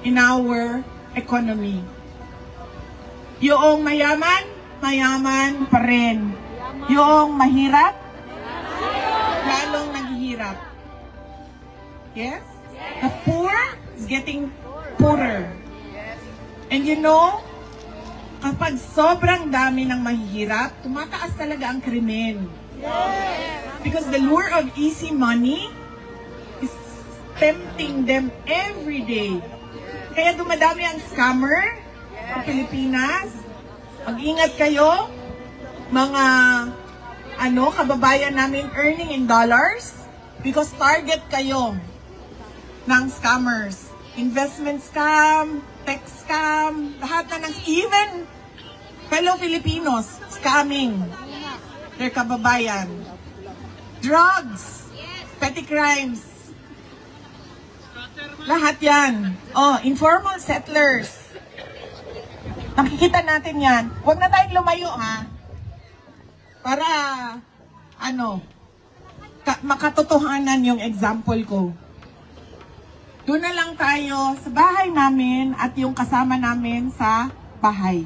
in our economy. Yung mayaman, mayaman pa rin. Yung mahirap, lalong naghihirap. Yes? The poor is getting poorer. And you know, kapag sobrang dami ng mahihirap, tumataas talaga ang krimen. Because the lure of easy money is tempting them every day. Kaya dumadami ang scammer sa Pilipinas. Mag-ingat kayo, mga kababayan namin earning in dollars, because target kayo ng scammers. Investment scam, tech scam, lahat na even fellow Filipinos scamming their kababayan. Drugs, petty crimes, lahat yan. Informal settlers. Nakikita natin yan. Huwag na tayong lumayo, ha? Para, makatotohanan yung example ko. Doon na lang tayo sa bahay namin at yung kasama namin sa bahay.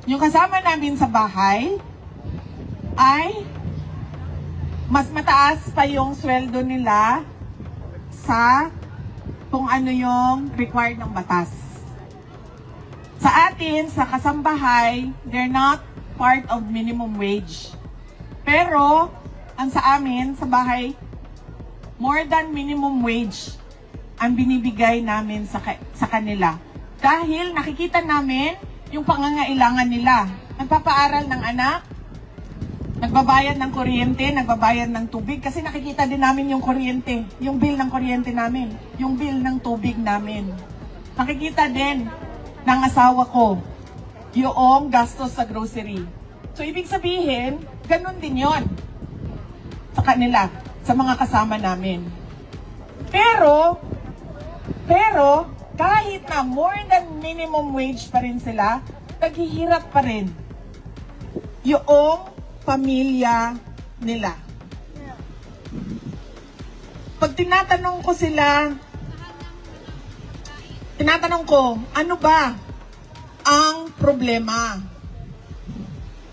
Yung kasama namin sa bahay ay mas mataas pa yung sweldo nila sa kung ano yung required ng batas. Sa atin, sa kasambahay, they're not part of minimum wage. Pero, ang sa amin, sa bahay, more than minimum wage ang binibigay namin sa kanila. Dahil nakikita namin yung pangangailangan nila. Nagpapaaral ng anak, nagbabayad ng kuryente, nagbabayad ng tubig, kasi nakikita din namin yung kuryente, yung bill ng kuryente namin, yung bill ng tubig namin. Nakikita din ng asawa ko yung gastos sa grocery. So, ibig sabihin, ganun din yon sa kanila, sa mga kasama namin. Pero, kahit na more than minimum wage pa rin sila, naghihirap pa rin yung pamilya nila. Pag tinatanong ko, ano ba ang problema?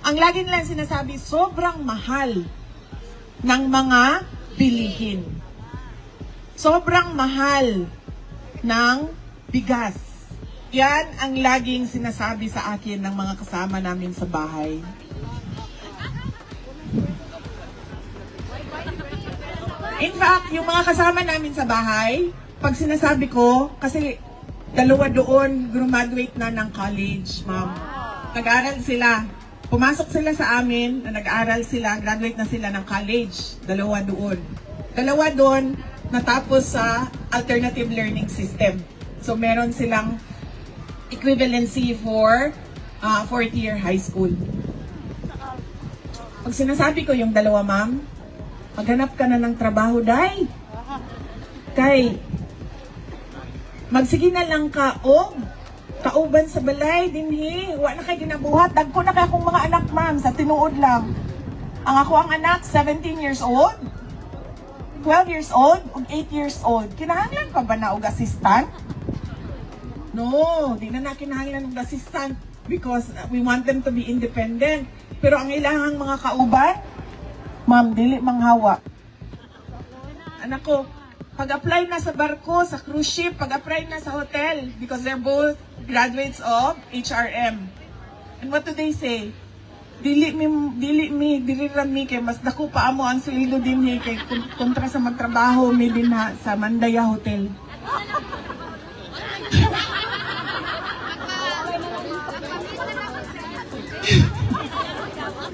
Ang lagi nilang sinasabi, sobrang mahal ng mga bilihin. Sobrang mahal ng bigas. Yan ang laging sinasabi sa akin ng mga kasama namin sa bahay. In fact, yung mga kasama namin sa bahay, pag sinasabi ko, kasi dalawa doon, graduate na ng college, ma'am. Nag-aaral sila. Pumasok sila sa amin, na nag-aaral sila, graduate na sila ng college. Dalawa doon. Dalawa doon, natapos sa alternative learning system. So, meron silang equivalency for fourth year high school. Pag sinasabi ko yung dalawa, ma'am, maghanap ka na ng trabaho, day. Kay, magsige na lang ka, kauban sa balay, dinhi, wa na kay ginabuhat. Dagko na kay akong mga anak, ma'am, sa tinuod lang. Ang ako ang anak, 17 years old, 12 years old, ug 8 years old. Kinahanglan pa ba na og assistant? No, di na kinahanglan og assistant because we want them to be independent. Pero ang ilang mga kauban, ma'am, dili manghawa. Anak ko, pag-apply na sa barko, sa cruise ship, pag-apply na sa hotel, because they're both graduates of HRM. And what do they say? Dili rami kay mas dako pa amo ang sweldo din kay kontra sa magtrabaho mi din sa Mandaya Hotel.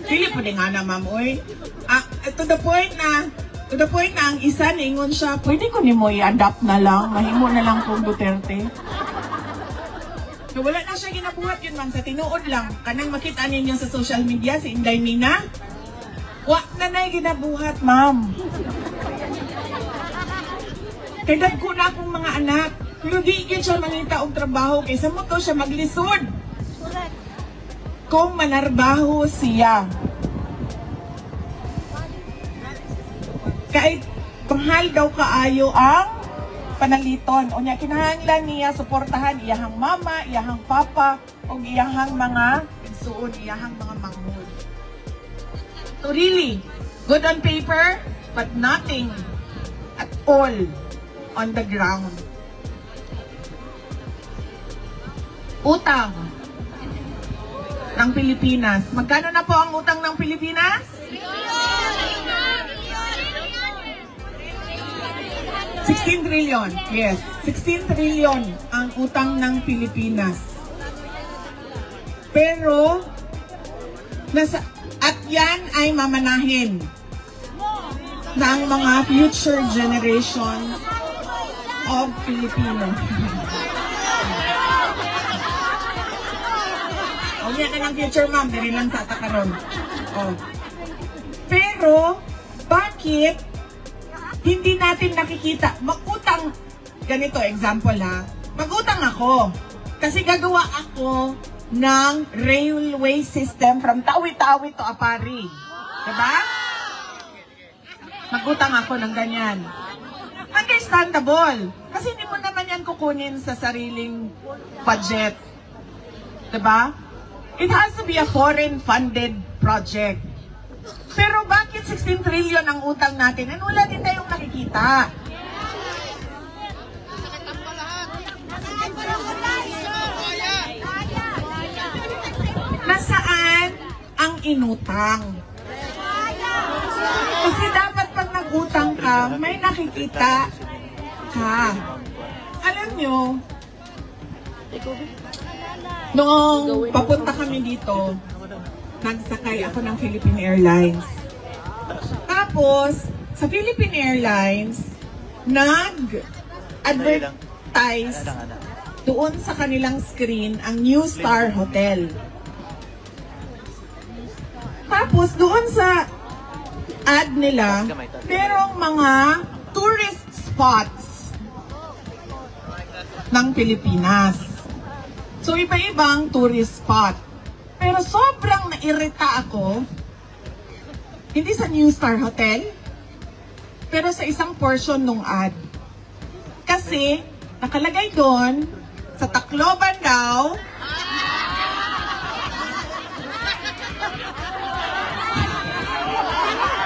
Dili po din nga na, ma'am, oy. To the point na ang isa ningon siya, pwede ko nimo i-adapt na lang, mahimo na lang kung Duterte. So, wala na siya ginabuhat yun, ma'am, sa tinuod lang. Kanang makita ninyo sa social media, si Inday Nina, wa na na'y ginabuhat, ma'am. Kaya ko na akong mga anak, pero di yun siya manita og trabaho, kaysa mo to siya maglisod. Kung manarbaho siya. Kahit mahal daw kaayo ang panaliton. O niya, kinahanglan niya suportahan iyahang mama, iyahang papa, o iyahang mga igsuon, iyahang mga manghod. So really, good on paper, but nothing at all on the ground. Utang ng Pilipinas. Magkano na po ang utang ng Pilipinas? 16 trillion. Yes, 16 trillion ang utang ng Pilipinas. Pero, at yan ay mamanahin ng mga future generation of Filipino. O yan ka ng future, ma'am. Dili lang sa takaron. Pero, bakit hindi natin nakikita? Mag-utang, ganito, example ha. Mag-utang ako. Kasi gagawa ako ng railway system from Tawi-Tawi to Apari. Diba? Nagutang ako ng ganyan. Understandable. Kasi hindi mo naman yan kukunin sa sariling budget. Diba? It has to be a foreign-funded project. Pero bakit 16 trillion ang utang natin? And wala din tayong nakikita. Nasaan ang inutang? Kasi dapat pag nag-utang ka, may nakikita ka. Alam nyo, noong papunta kami dito, nagsakay ako ng Philippine Airlines. Tapos, sa Philippine Airlines, nag-advertise doon sa kanilang screen ang New Star Hotel. Tapos, doon sa ad nila, merong mga tourist spots ng Pilipinas. So, iba-ibang tourist spot. Pero sobrang nairita ako, hindi sa New Star Hotel, pero sa isang portion ng ad. Kasi, nakalagay doon, sa Tacloban daw,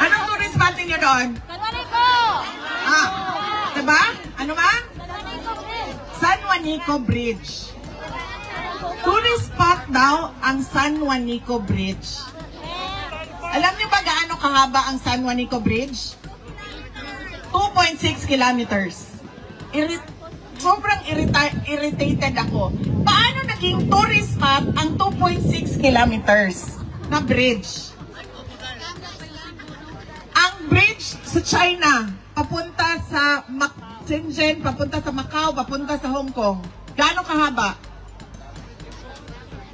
anong tourist spot ninyo doon? San Juanico! Diba? Ano ba? San Juanico Bridge. San Juanico Bridge. Tourist spot daw ang San Juanico Bridge. Alam niyo ba gaano kahaba ang San Juanico Bridge? 2.6 kilometers. Sobrang irritated ako. Paano naging tourist spot ang 2.6 kilometers na bridge? Ang bridge sa China, papunta sa Shenzhen, papunta sa Macau, papunta sa Hong Kong. Gaano kahaba?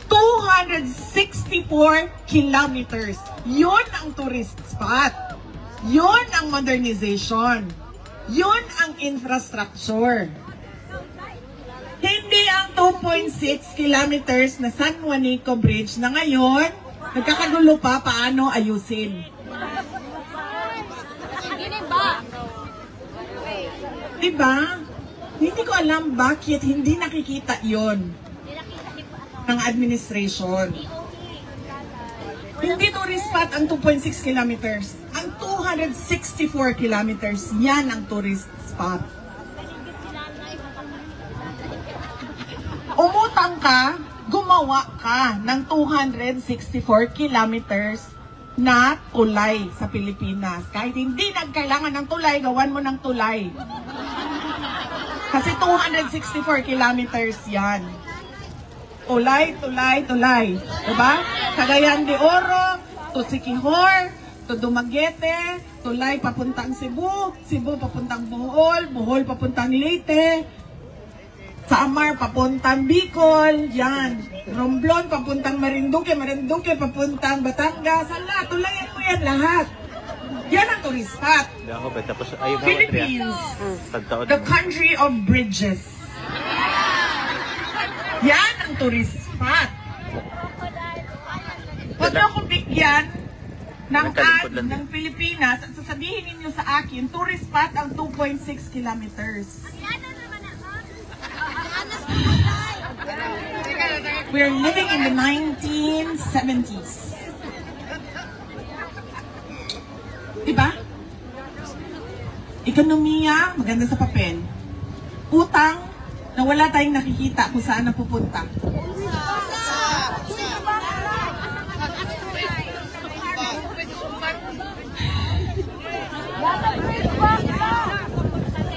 264 kilometers. Yun ang tourist spot. Yun ang modernization. Yun ang infrastructure. Hindi ang 2.6 kilometers na San Juanico Bridge na ngayon, nagkakagulo pa paano ayusin. Diba? Hindi ko alam bakit hindi nakikita yon ng administration. Hindi tourist spot ang 2.6 kilometers. Ang 264 kilometers, yan ang tourist spot. Umutang ka, gumawa ka ng 264 kilometers na tulay sa Pilipinas. Kahit hindi nagkailangan ng tulay, gawan mo ng tulay. Kasi 264 kilometers yan. Tulay, tulay, tulay. Diba? Cagayan de Oro, to Siquijor, to Dumaguete, tulay papuntang Cebu, Cebu papuntang Bohol, Bohol papuntang Leyte, Samar papuntang Bicol, yan. Romblon papuntang Marinduque, Marinduque papuntang Batangas. Hala, tulayan mo yan lahat. Yan ang tourist spot. Philippines, the country of bridges. Yan ang tourist spot. Huwag na akong bigyan ng ad ng Pilipinas at sasabihin ninyo sa akin, tourist spot ang 2.6 kilometers. We're living in the 1970s. Diba? Ekonomiya, maganda sa papel. Utang, na wala tayong nakikita kung saan napupunta.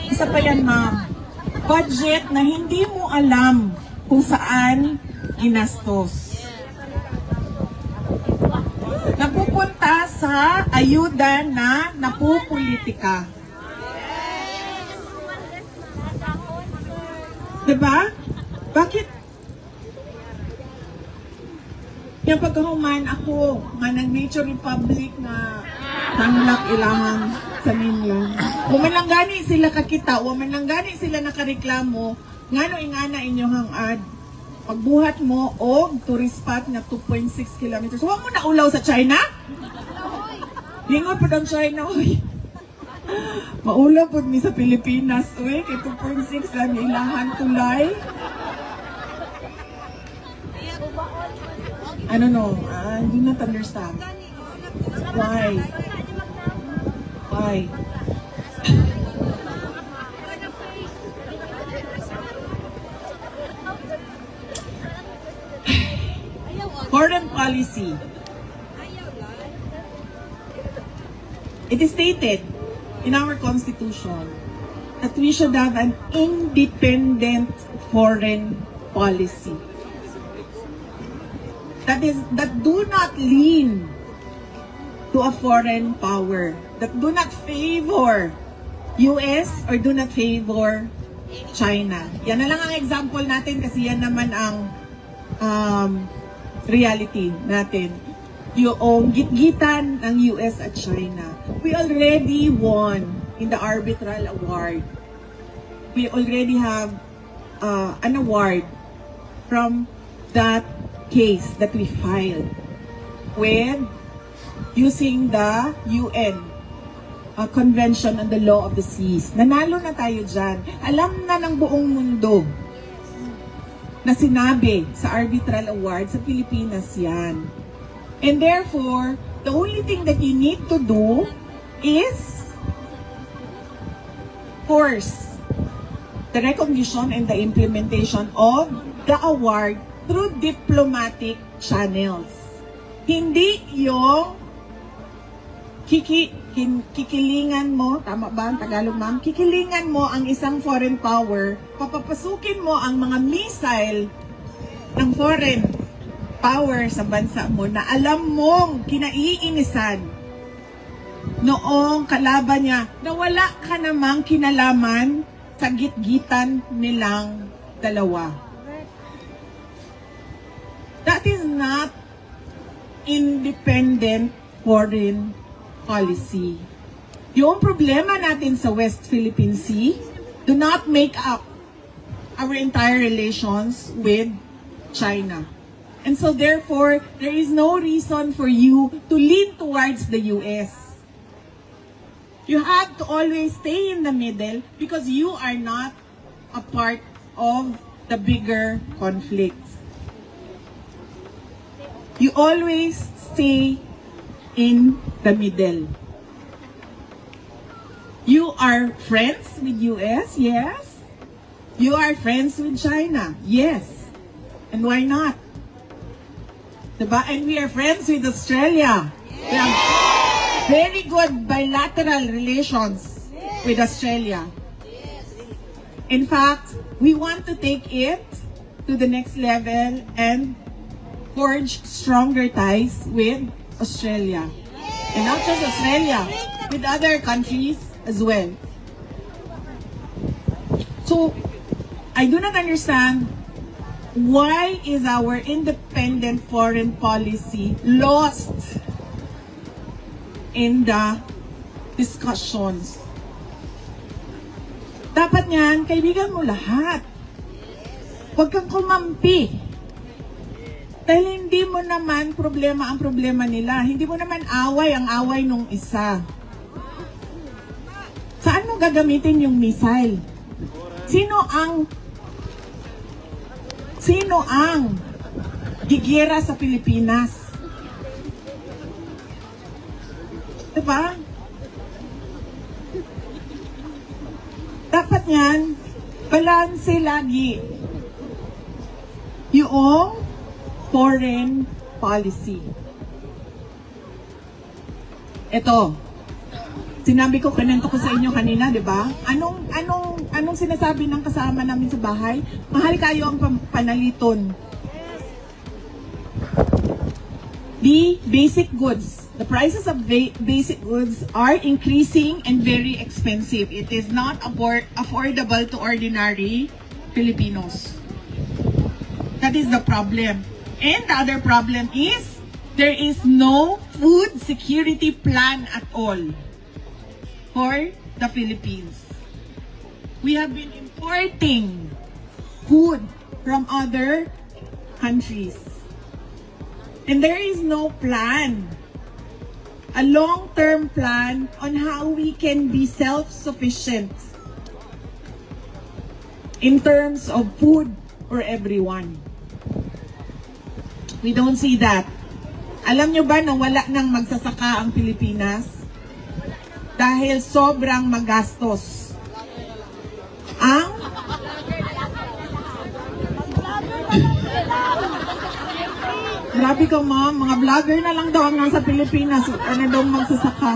Isa pa yan, ma'am. Budget na hindi mo alam kung saan ginastos. Napupunta sa ayuda na napupolitika. Diba? Bakit? Yung pagkahuman ako, manang Nature Republic na tanglak ilahang sa mainland. Waman lang gani sila kakita, waman lang gani sila nakareklamo, ngano ingana inyohang ad. Pagbuhat mo o tourist spot na 2.6 kilometers. Huwag mo na ulaw sa China? Lingon pa daw China, oy. Maula po mi sa Pilipinas, uy, kay 2.6 ang ilahan tulay. I don't know, I do not understand. Why? Why? Foreign policy. It is stated in our constitution that we should have an independent foreign policy. That do not lean to a foreign power, that do not favor US or do not favor China. Yan na lang ang example natin kasi yan naman ang reality natin. Yung gitgitan ng US at China. We already won in the arbitral award. We already have an award from that case that we filed with using the UN Convention on the Law of the Seas. Nanalo na tayo dyan. Alam na ng buong mundo na sinabi sa arbitral award sa Pilipinas yan. And therefore, the only thing that you need to do is force the recognition and the implementation of the award through diplomatic channels. Hindi yung kikilingan mo, tama ba ang Tagalog ma'am? Kikilingan mo ang isang foreign power, papapasukin mo ang mga missile ng foreign power sa bansa mo na alam mong kinaiinisan noong kalaban niya na wala ka namang kinalaman sa gitgitan nilang dalawa. That is not independent foreign policy. Yung problema natin sa West Philippine Sea do not make up our entire relations with China. And so therefore, there is no reason for you to lean towards the US. You have to always stay in the middle because you are not a part of the bigger conflicts. You always stay in the middle. You are friends with US? Yes. You are friends with China? Yes. And why not? Diba? And we are friends with Australia. We have very good bilateral relations with Australia. In fact, we want to take it to the next level and forge stronger ties with Australia. And not just Australia, with other countries as well. So, I do not understand why is our independent foreign policy lost in the discussions. Dapat niyan, kaibigan mo lahat. Huwag kang kumampi. Dahil hindi mo naman problema ang problema nila. Hindi mo naman away ang away nung isa. Saan mo gagamitin yung missile? Sino ang gigera sa Pilipinas? Diba? Dapat yan, balanse lagi yung foreign policy. Ito, sinabi ko, kanento ko sa inyo kanina, di ba? Anong sinasabi ng kasama namin sa bahay? Mahal kayo ang panaliton. The basic goods, the prices of basic goods are increasing and very expensive. It is not affordable to ordinary Filipinos. That is the problem. And the other problem is, there is no food security plan at all for the Philippines. We have been importing food from other countries. And there is no plan a long-term plan on how we can be self-sufficient in terms of food for everyone. We don't see that. Alam nyo ba na wala nang magsasaka ang Pilipinas? Dahil sobrang magastos. Grabe ka, ma'am. Mga vlogger na lang daw ang nasa Pilipinas. Ano daw magsasaka?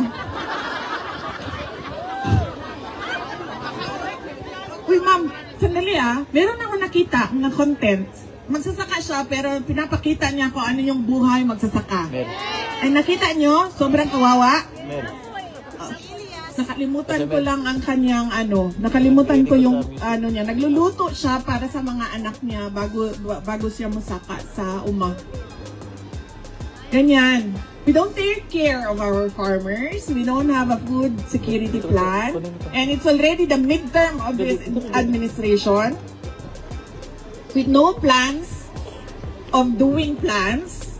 Uy, ma'am. Sandali meron ako nakita na content. Magsasaka siya pero pinapakita niya kung ano yung buhay magsasaka. Ay nakita nyo? Sobrang kawawa. Nakalimutan ko lang ang kanyang nakalimutan ko yung niya. Nagluluto siya para sa mga anak niya bago siya masaka sa uma. Ganyan. We don't take care of our farmers. We don't have a food security plan. And it's already the midterm of this administration. With no plans of doing plans,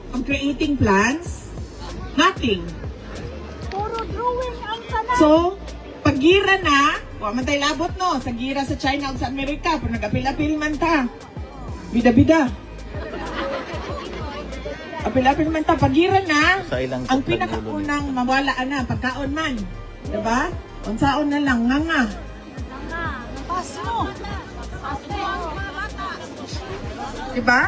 of creating plans, nothing. Puro drawing ang sana. So, pag-gira na, mantay labot no, sa gira sa China o sa Amerika, pag nag-apil-apil man ta. Bida-bida. Apil-apil man ta, pag-gira na, ang pinakaunang mawala na, pagkaon man. Diba? Unsaon na lang, nga. Paso. Diba?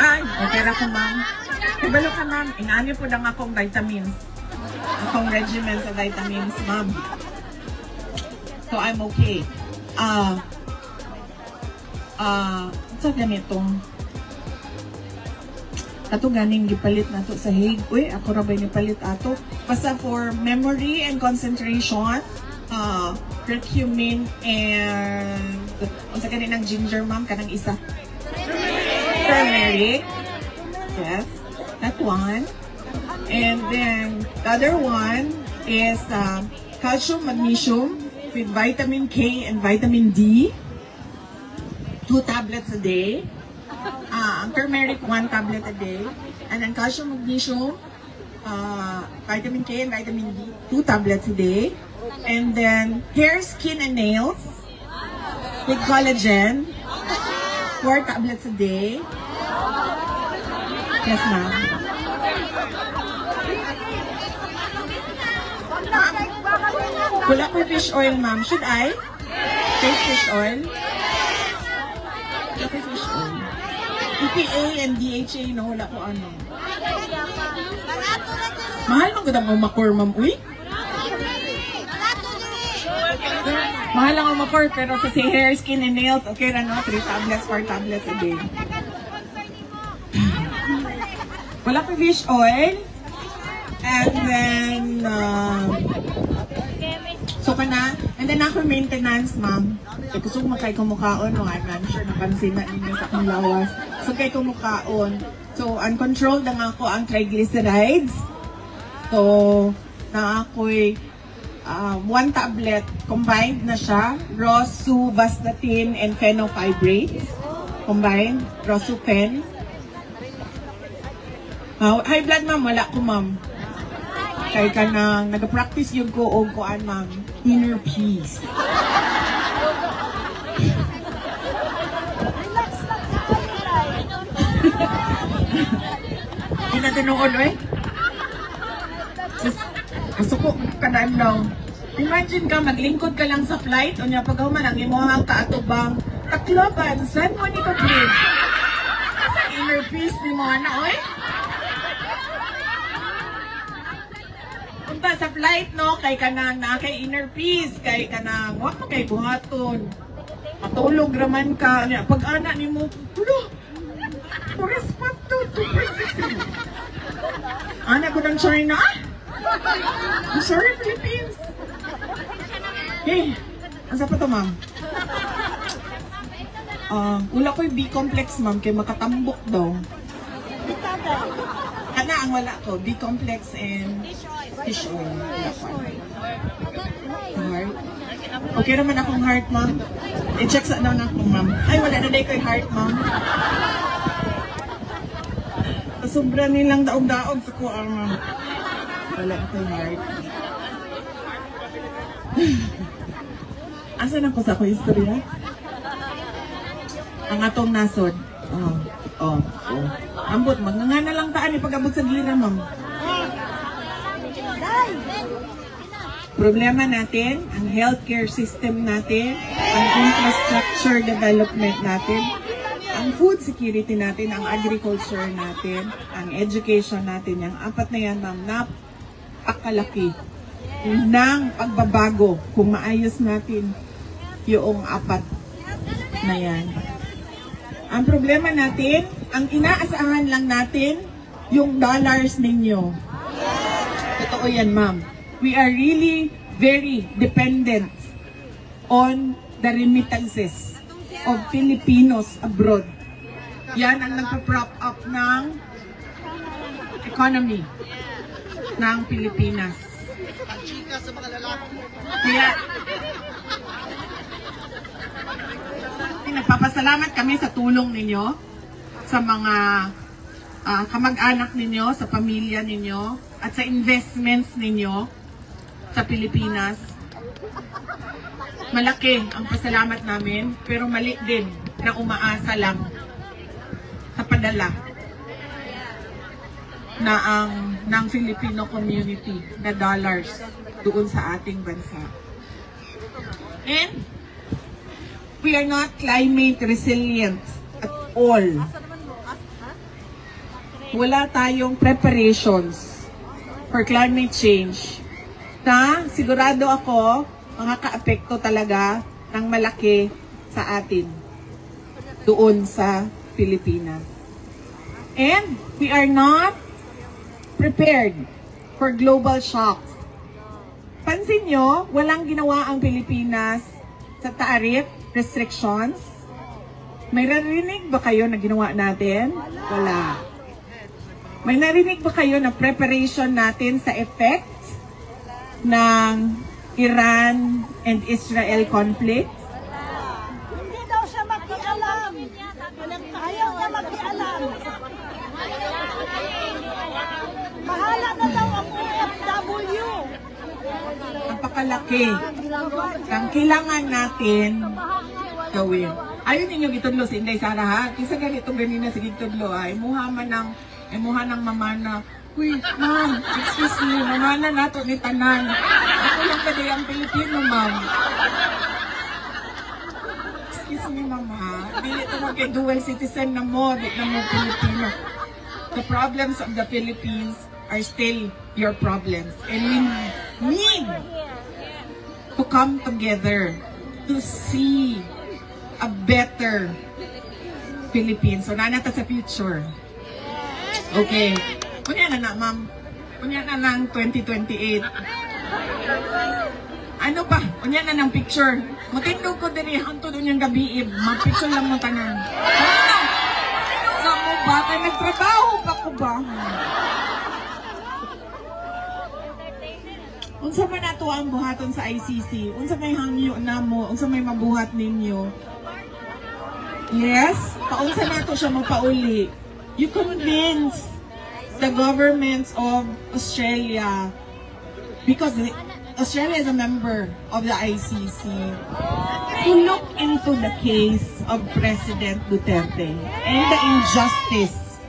Ay, okay ra ko, ma'am. Ibalo ka, ma'am. Inaani po lang akong vitamins. Akong regimen sa vitamins, ma'am. So, I'm okay. Sa ganitong ato ganing gipalit nato sa Hague. Uy, ako ra ba ni palit ato? Basta for memory and concentration, curcumin and unsa kaninang ginger, ma'am, kanang isa. Turmeric. Yes, that one. And then the other one is calcium, magnesium with vitamin K and vitamin D. 2 tablets a day. Ang turmeric, 1 tablet a day. And then calcium, magnesium, vitamin K and vitamin D, 2 tablets a day. And then hair, skin, and nails with collagen, 4 tablets a day. Yes, ma'am. Wala ko fish oil, ma'am. Should I take fish oil? Wala ko fish oil. EPA and DHA, no? Wala ko ano. Mahal mo ganda mo makor, ma'am. Uy? Mahal lang ang makor, pero sa hair, skin, and nails, okay na, no? 3 tablets, 4 tablets a day. Wala ko fish oil. And then, so ka na. And then ako maintenance, ma'am. Gusto ko makay kumukaon, no? I'm sure napansin na ninyo sa akong lawas. So kay kumukaon. So, uncontrolled lang ako ang triglycerides. So, na ako'y 1 tablet. Combined na siya. Rosuvastatin and fenofibrates. Combined. Rosufen. High blood, ma'am. Wala ko, ma'am. Kaya ka nang nag-practice yung ko o kuan, ma'am. Inner peace. Hindi na tinuod, eh. Gusto ko kanaan daw. Imagine ka, maglingkod ka lang sa flight, o niya pagkaman ang imuhang kaatubang Tacloban, San Juanico Bridge. Sa inner peace ni mo, na, oy? Punta sa flight, no? Kay ka na kay inner peace, kay ka na, wak mo kay buhaton. Matulog raman ka. Pag-ana ni mo, hulo, respect to Princess. Ana ko ng China. I'm sorry, Philippines. Hey, asa pa to, ma'am? Wala ko yung B-complex, ma'am, kay makatambok daw. Ana ang wala ko, B-complex and fish oil. Wala ko. Okay naman akong heart, ma'am. I-check sa na ako, ma'am. Ay, wala na day ko'y heart, ma'am. Sobra nilang daog-daog sa ko, ma'am. Wala na ko'y heart. Asan ako sa ko istorya? Ang atong nasod. Oh. Ambot, mga na lang taan ipag-abot sa gira, ma'am. Problema natin, ang healthcare system natin, ang infrastructure development natin, ang food security natin, ang agriculture natin, ang education natin, yung apat na yan, ma'am, napakalaki ng pagbabago kung maayos natin yung apat na yan. Ang problema natin, ang inaasahan lang natin, yung dollars ninyo. Totoo yan, ma'am. We are really very dependent on the remittances of Filipinos abroad. Yan ang nagpa-prop up ng economy ng Pilipinas. Kaya, nagpapasalamat kami sa tulong ninyo, sa mga kamag-anak ninyo, sa pamilya ninyo, at sa investments ninyo sa Pilipinas. Malaki ang pasalamat namin, pero mali din na umaasa lang sa padala na ng Filipino community na dollars doon sa ating bansa. And we are not climate resilient at all. Wala tayong preparations for climate change na sigurado ako makaka-apekto talaga ng malaki sa atin doon sa Pilipinas. And we are not prepared for global shocks. Pansin nyo, walang ginawa ang Pilipinas sa tariff restrictions. May narinig ba kayo na ginawa natin? Wala. May narinig ba kayo na preparation natin sa effect ng Iran and Israel conflict? Hindi daw siya makialam. Ayaw niya makialam. Bahala na daw ang OFW. Napakalaki ang kailangan natin gawin. Ayun ninyo gitudlo si Inday Sara, ha? Kisa ganito ganina si gitudlo, ha? Imuha ng mamana. Uy, ma'am, excuse me, mamana nato ni tanan. Ako lang kasi ang Pilipino, ma'am. Excuse me, mama. Dili ito mag-dual citizen na mo, di na mo Pilipino. The problems of the Philippines are still your problems. And we need to come together to see a better Philippines. So, nanata sa future. Okay. Kunya na ma'am. Kunya na ng 2028. Ano pa? Kunya na ng picture. Matindog ko din hanto doon yung gabi. Mag-picture lang mo tanan. Sa mo ba? Kaya nagtrabaho pa ko ba? Unsa man nato ang buhaton sa ICC? Unsa may hangyo na mo? Unsa may mabuhat ninyo? Yes? Paunsa nato siya mapauli? You convince the governments of Australia, because Australia is a member of the ICC, to look into the case of President Duterte and the injustice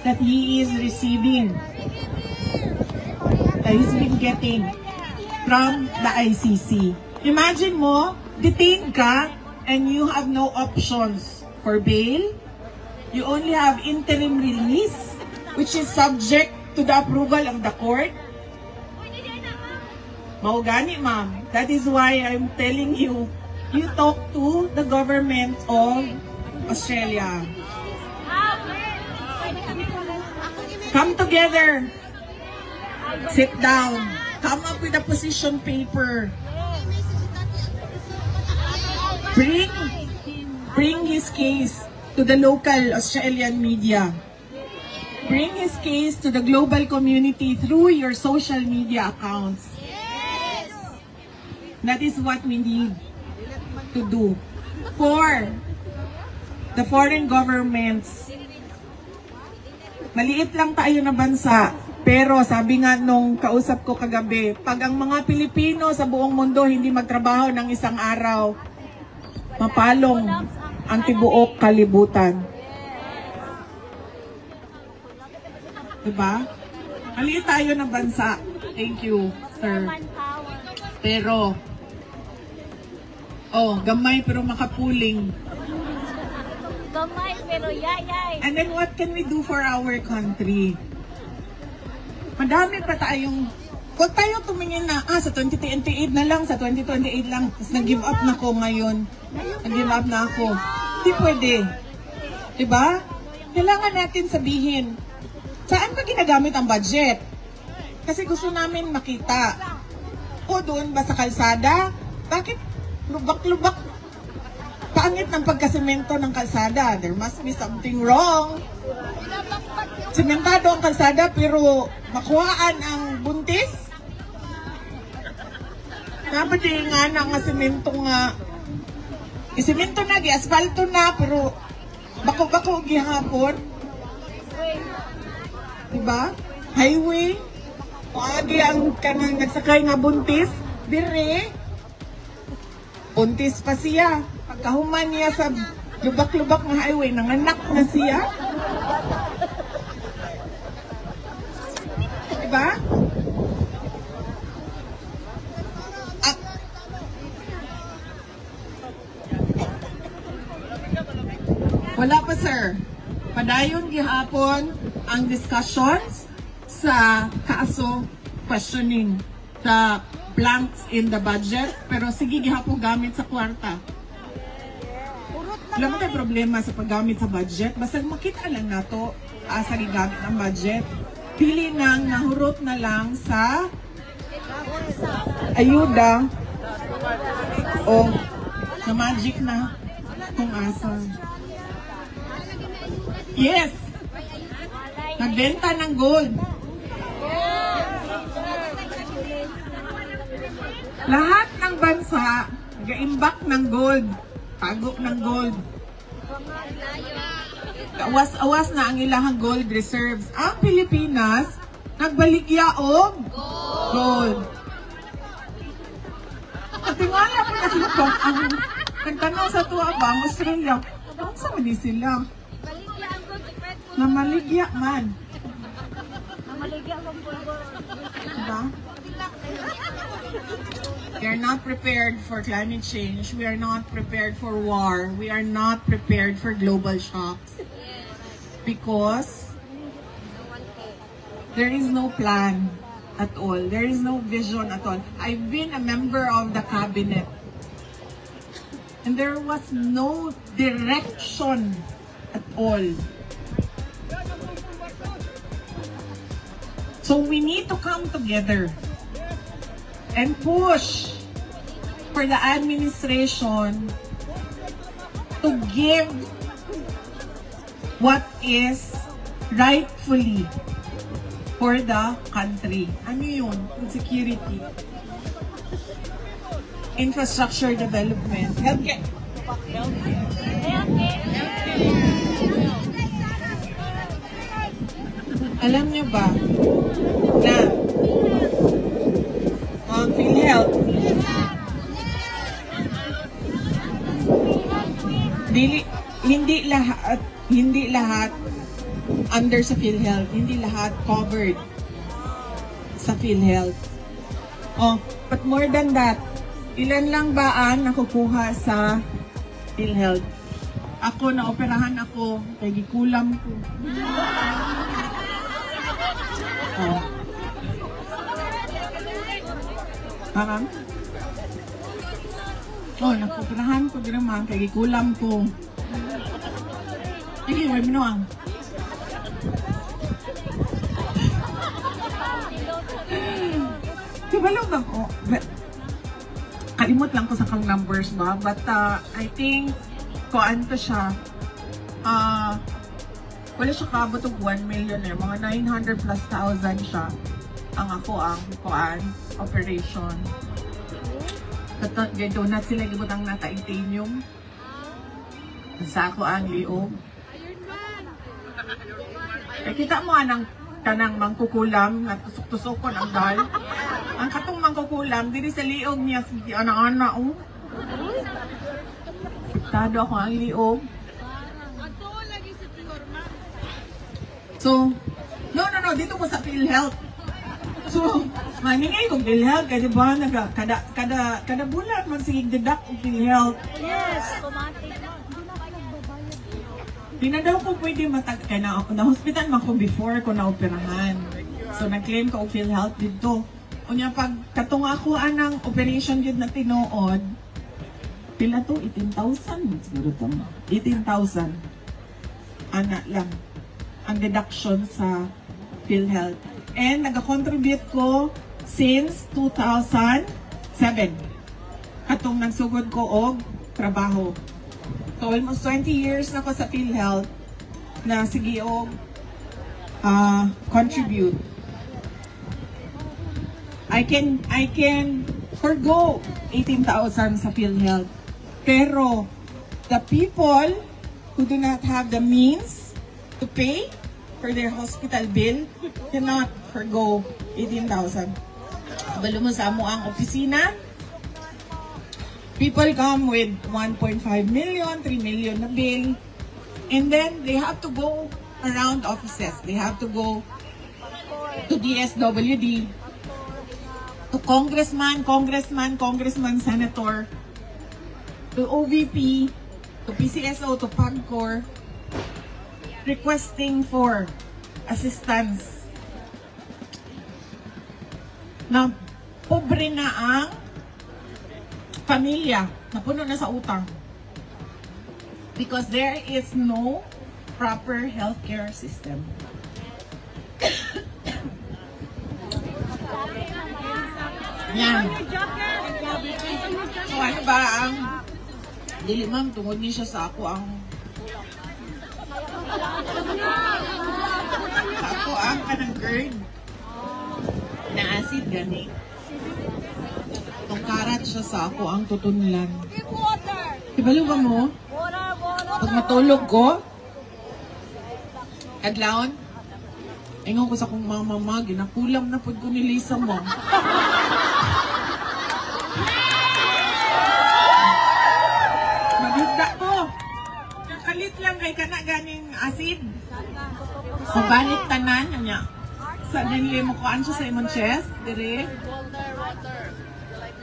that he is receiving, that he's been getting from the ICC. Imagine mo, detained ka and you have no options for bail. You only have interim release, which is subject to the approval of the court. Maugani, ma'am. That is why I'm telling you, you talk to the government of Australia. Come together. Sit down. Come up with a position paper. Bring his case to the local Australian media. Bring his case to the global community through your social media accounts. That is what we need to do for the foreign governments. Maliit lang tayo na bansa, pero sabi nga nung kausap ko kagabi, pag ang mga Pilipino sa buong mundo hindi magtrabaho ng isang araw, mapalong ang tibuok kalibutan. Diba? Maliit tayo na bansa. Thank you, sir. Pero, gamay pero makapuling. Gamay pero yayay. And then what can we do for our country? Madami pa tayong, huwag tayo tumingin na, sa 2028 na lang, sa 2028 lang, tapos nag-give up na ko ngayon. Nag-give up na ako. Hindi pwede. Diba? Kailangan natin sabihin, saan ba ginagamit ang budget? Kasi gusto namin makita. O doon ba sa kalsada? Bakit lubak-lubak? Pangit ng pagkasemento ng kalsada. There must be something wrong. Sementado ang kalsada pero makuhaan ang buntis. Dapat nga nga semento nga. Isemento na, gi-asfalto na, pero bako-bako gihapon. Diba? Highway. Agi ang kanang nagsakay nga buntis. Dire. Buntis pa siya. Pagkahuman niya sa lubak-lubak na highway, nanganak na siya. Diba? Wala pa, sir. Padayon gihapon ang discussions sa kaso questioning sa blanks in the budget, pero sige gihapon gamit sa kwarta. Wala mo tayo problema sa paggamit sa budget, basta makita lang nato sa gigamit ng budget. Pili nang nahurot na lang sa ayuda o sa magic na kung asa. Yes! Nagbenta ng gold. Lahat ng bansa nag-imbak ng gold. Tago ng gold. Awas-awas na ang ilahang gold reserves. Ang Pilipinas, nagbaligya og gold. Katingala po na sila ang nagtanaw sa tuwa ba ang Australia. Ano sa mali sila? Namaligya man. Namaligya ang pulbo. Diba? We are not prepared for climate change. We are not prepared for war. We are not prepared for global shocks. Because there is no plan at all. There is no vision at all. I've been a member of the cabinet. And there was no direction at all. So we need to come together and push for the administration to give what is rightfully for the country. Ano yun? Security, infrastructure development, healthcare. Alam nyo ba na ang PhilHealth hindi lahat under sa PhilHealth, hindi lahat covered sa PhilHealth. But more than that, ilan lang ba ang nakukuha sa PhilHealth? Ako, naoperahan ako, kaya gikulam ko. Parang? Nakoperahan ko din naman, kaya gikulam ko. Sige, may minuang. Kabalo ba ko? Kalimot lang ko sa kang numbers ba? But I think, kuan to siya, wala siya kabot og 1 million mga 900 plus thousand siya ang ako ang kuan operation. Ganito na sila ibutang na titanium. Sa ako ang liog. Eh, kita mo anang kanang mangkukulam nga tusok-tusokon ang dal. Ang katong mangkukulam diri sa liog niya si ana-ana oh. Tado ako ang liog. So, no, dito po sa PhilHealth. So, maningay kong PhilHealth, kaya diba, kada bulan magsigig-deduct ang PhilHealth. Yes, automatic. Di na daw ko pwede kaya na-hospital man ko before ko na-operahan. So, nag-claim ko ang PhilHealth dito. Unya, pag katong ako anang operation yun na tinuod, pila to? 18,000? Siguro to. 18,000. Ana lang ang deduction sa PhilHealth. And nag-contribute ko since 2007. Katong nagsugod ko og trabaho. So almost 20 years na ko sa PhilHealth na sige og contribute. I can forgo 18,000 sa PhilHealth. Pero the people who do not have the means to pay for their hospital bill cannot forgo 18,000. Balo mo sa amo ang opisina. People come with 1.5 million, 3 million na bill. And then they have to go around offices. They have to go to DSWD, to congressman, senator, to OVP, to PCSO, to PAGCOR, requesting for assistance. Na pobre na ang pamilya, napuno na sa utang. Because there is no proper healthcare system. Yan. So ano ba ang dili ma'am, tungod niya siya sa ako ang kanang GERD na acid gani. Itong karat siya sa ako ang tutunlan. Ibalo ba mo? Pag matulog ko, adlaon, ingon ko sa kong mama, ginakulam na po ko ni Lisa mo. Maganda ko. Nakalit lang kay kana ganing acid. So, balik tanan niya. Sa nanili mo ko siya sa imong chest, dire.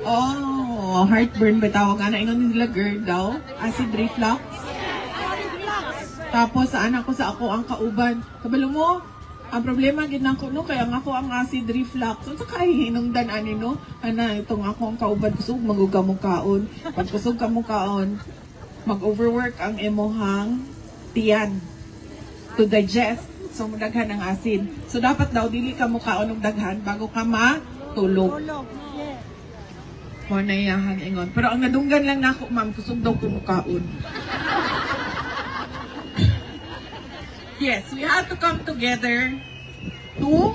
Oh, heartburn ba tawag ana ingon nila GERD daw, acid reflux. Tapos sa anak ko sa ako ang kauban. Kabalo mo, ang problema gid nako no kaya nga ako ang acid reflux. So sa kay hinungdan ani no, ana itong ako ang kauban kusog maguga mo kaon. Pag kusog ka mo kaon, mag-overwork ang emuhang tiyan to digest. So, daghan ang acid. So, dapat daw, dili ka mukhaon ng daghan bago ka matulog. Mo na iyahan ingon. Pero ang nadunggan lang na ako, ma'am, kusog daw ko mukhaon. Yes, we have to come together to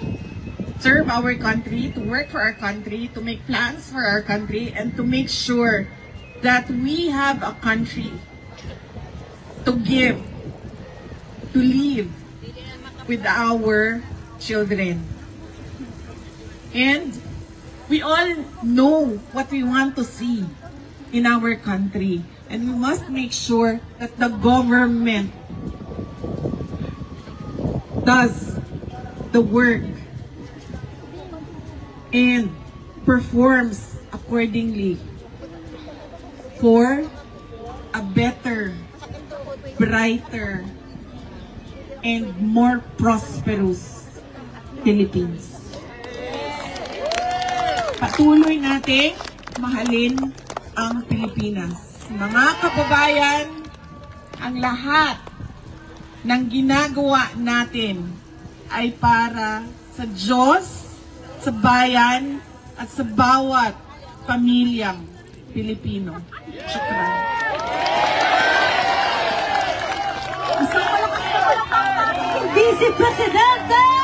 serve our country, to work for our country, to make plans for our country, and to make sure that we have a country to give, to live, with our children. And we all know what we want to see in our country. And we must make sure that the government does the work and performs accordingly for a better, brighter, and more prosperous Philippines. Patuloy nating mahalin ang Pilipinas. Mga kababayan, ang lahat ng ginagawa natin ay para sa Diyos, sa bayan, at sa bawat pamilyang Pilipino. Shukran. Vice Presidente!